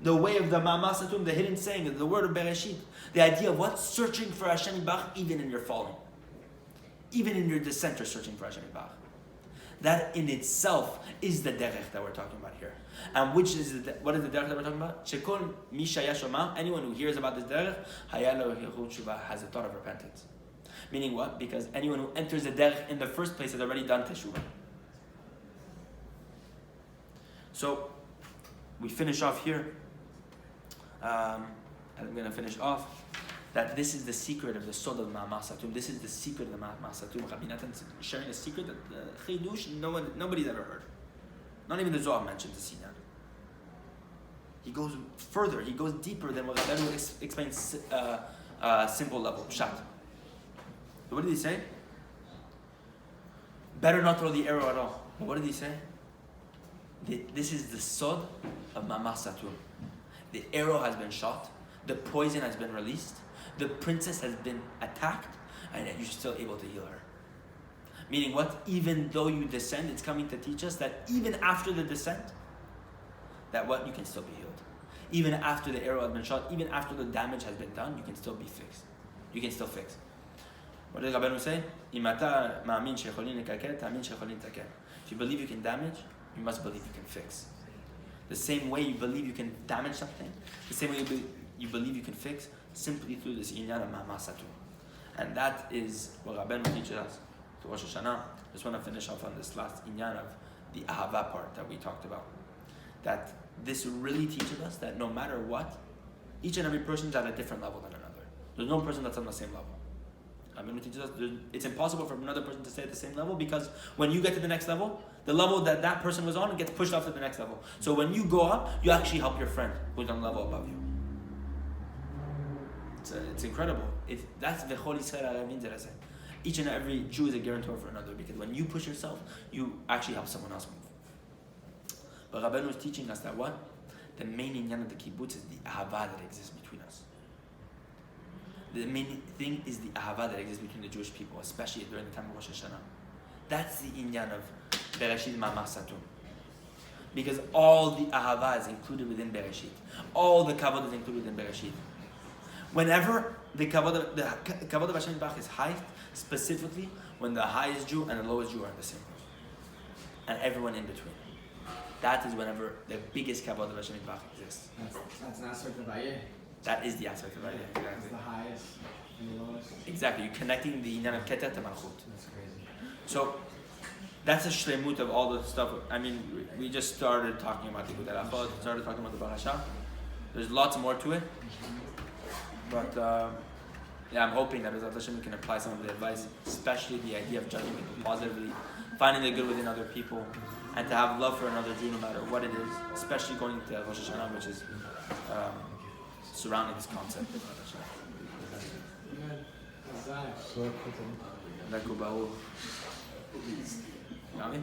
The way of the Ma'amar Satum, the hidden saying, the word of Bereshit. The idea of what? Searching for Hashem Yitbarach even in your falling. Even in your descent, you're searching for Hashem Yitbarach. That in itself is the derech that we're talking about here. And what is the derech that we're talking about? Shekol misha yashoma, anyone who hears about this derech, hayalo hirut tshuva, has a thought of repentance. Meaning what? Because anyone who enters the derech in the first place has already done teshuvah. So, we finish off here. And I'm going to finish off that this is the secret of the sod of Ma'amar Satum. This is the secret of the Ma'amar Satum. Rabbi Natan is sharing a secret that the chidush nobody's ever heard. Not even the Zohar mentions the Sinai. He goes further. He goes deeper than what Rabbeinu explains simple level. Pshat. What did he say? Better not throw the arrow at all. What did he say? This is the sod of Ma'amar Satum. The arrow has been shot. The poison has been released. The princess has been attacked, and yet you're still able to heal her. Meaning what? Even though you descend, it's coming to teach us that even after the descent, that what? You can still be healed. Even after the arrow has been shot, even after the damage has been done, you can still be fixed. You can still fix. What did Rabbeinu say? If you believe you can damage, you must believe you can fix. The same way you believe you can damage something, the same way you believe you can fix, simply through this inyan of ma'masatu. And that is what Rabbeinu teaches us to Rosh Hashana. I just want to finish off on this last inyan of the ahava part that we talked about. That this really teaches us that no matter what, each and every person is at a different level than another. There's no person that's on the same level. Rabbeinu teaches us it's impossible for another person to stay at the same level, because when you get to the next level, the level that person was on, it gets pushed off to the next level. So when you go up, you actually help your friend who's on the level above you. It's incredible. That's V'chol Yisrael Aravim Zeraseh. Each and every Jew is a guarantor for another, because when you push yourself, you actually help someone else move. But Rabbeinu was teaching us that what? The main inyan of the kibbutz is the ahava that exists between us. The main thing is the ahava that exists between the Jewish people, especially during the time of Rosh Hashana. That's the inyan of Bereshit Ma'amar Satum. Because all the ahava is included within Bereshit. All the kavod is included within Bereshit. Whenever the kavod of Hashem Yitbarach is high, specifically when the highest Jew and the lowest Jew are in the same room. And everyone in between. That is whenever the biggest kavod of Hashem Yitbarach exists. That's an aspect of Vayelech. That is the aspect of Vayelech. That's Exactly. the highest and the lowest. Exactly. You're connecting the inyan of Keter to Malchut. That's crazy. So that's a shlemut of all the stuff. I mean, we just started talking about the Gudel Achot, started talking about the Parashat. There's lots more to it. But I'm hoping that Bezat Hashem we can apply some of the advice, especially the idea of judging people positively, finding the good within other people, and to have love for another Jew no matter what it is, especially going to Rosh Hashana, which is surrounding this concept of Rosh Hashana. Good. Nami?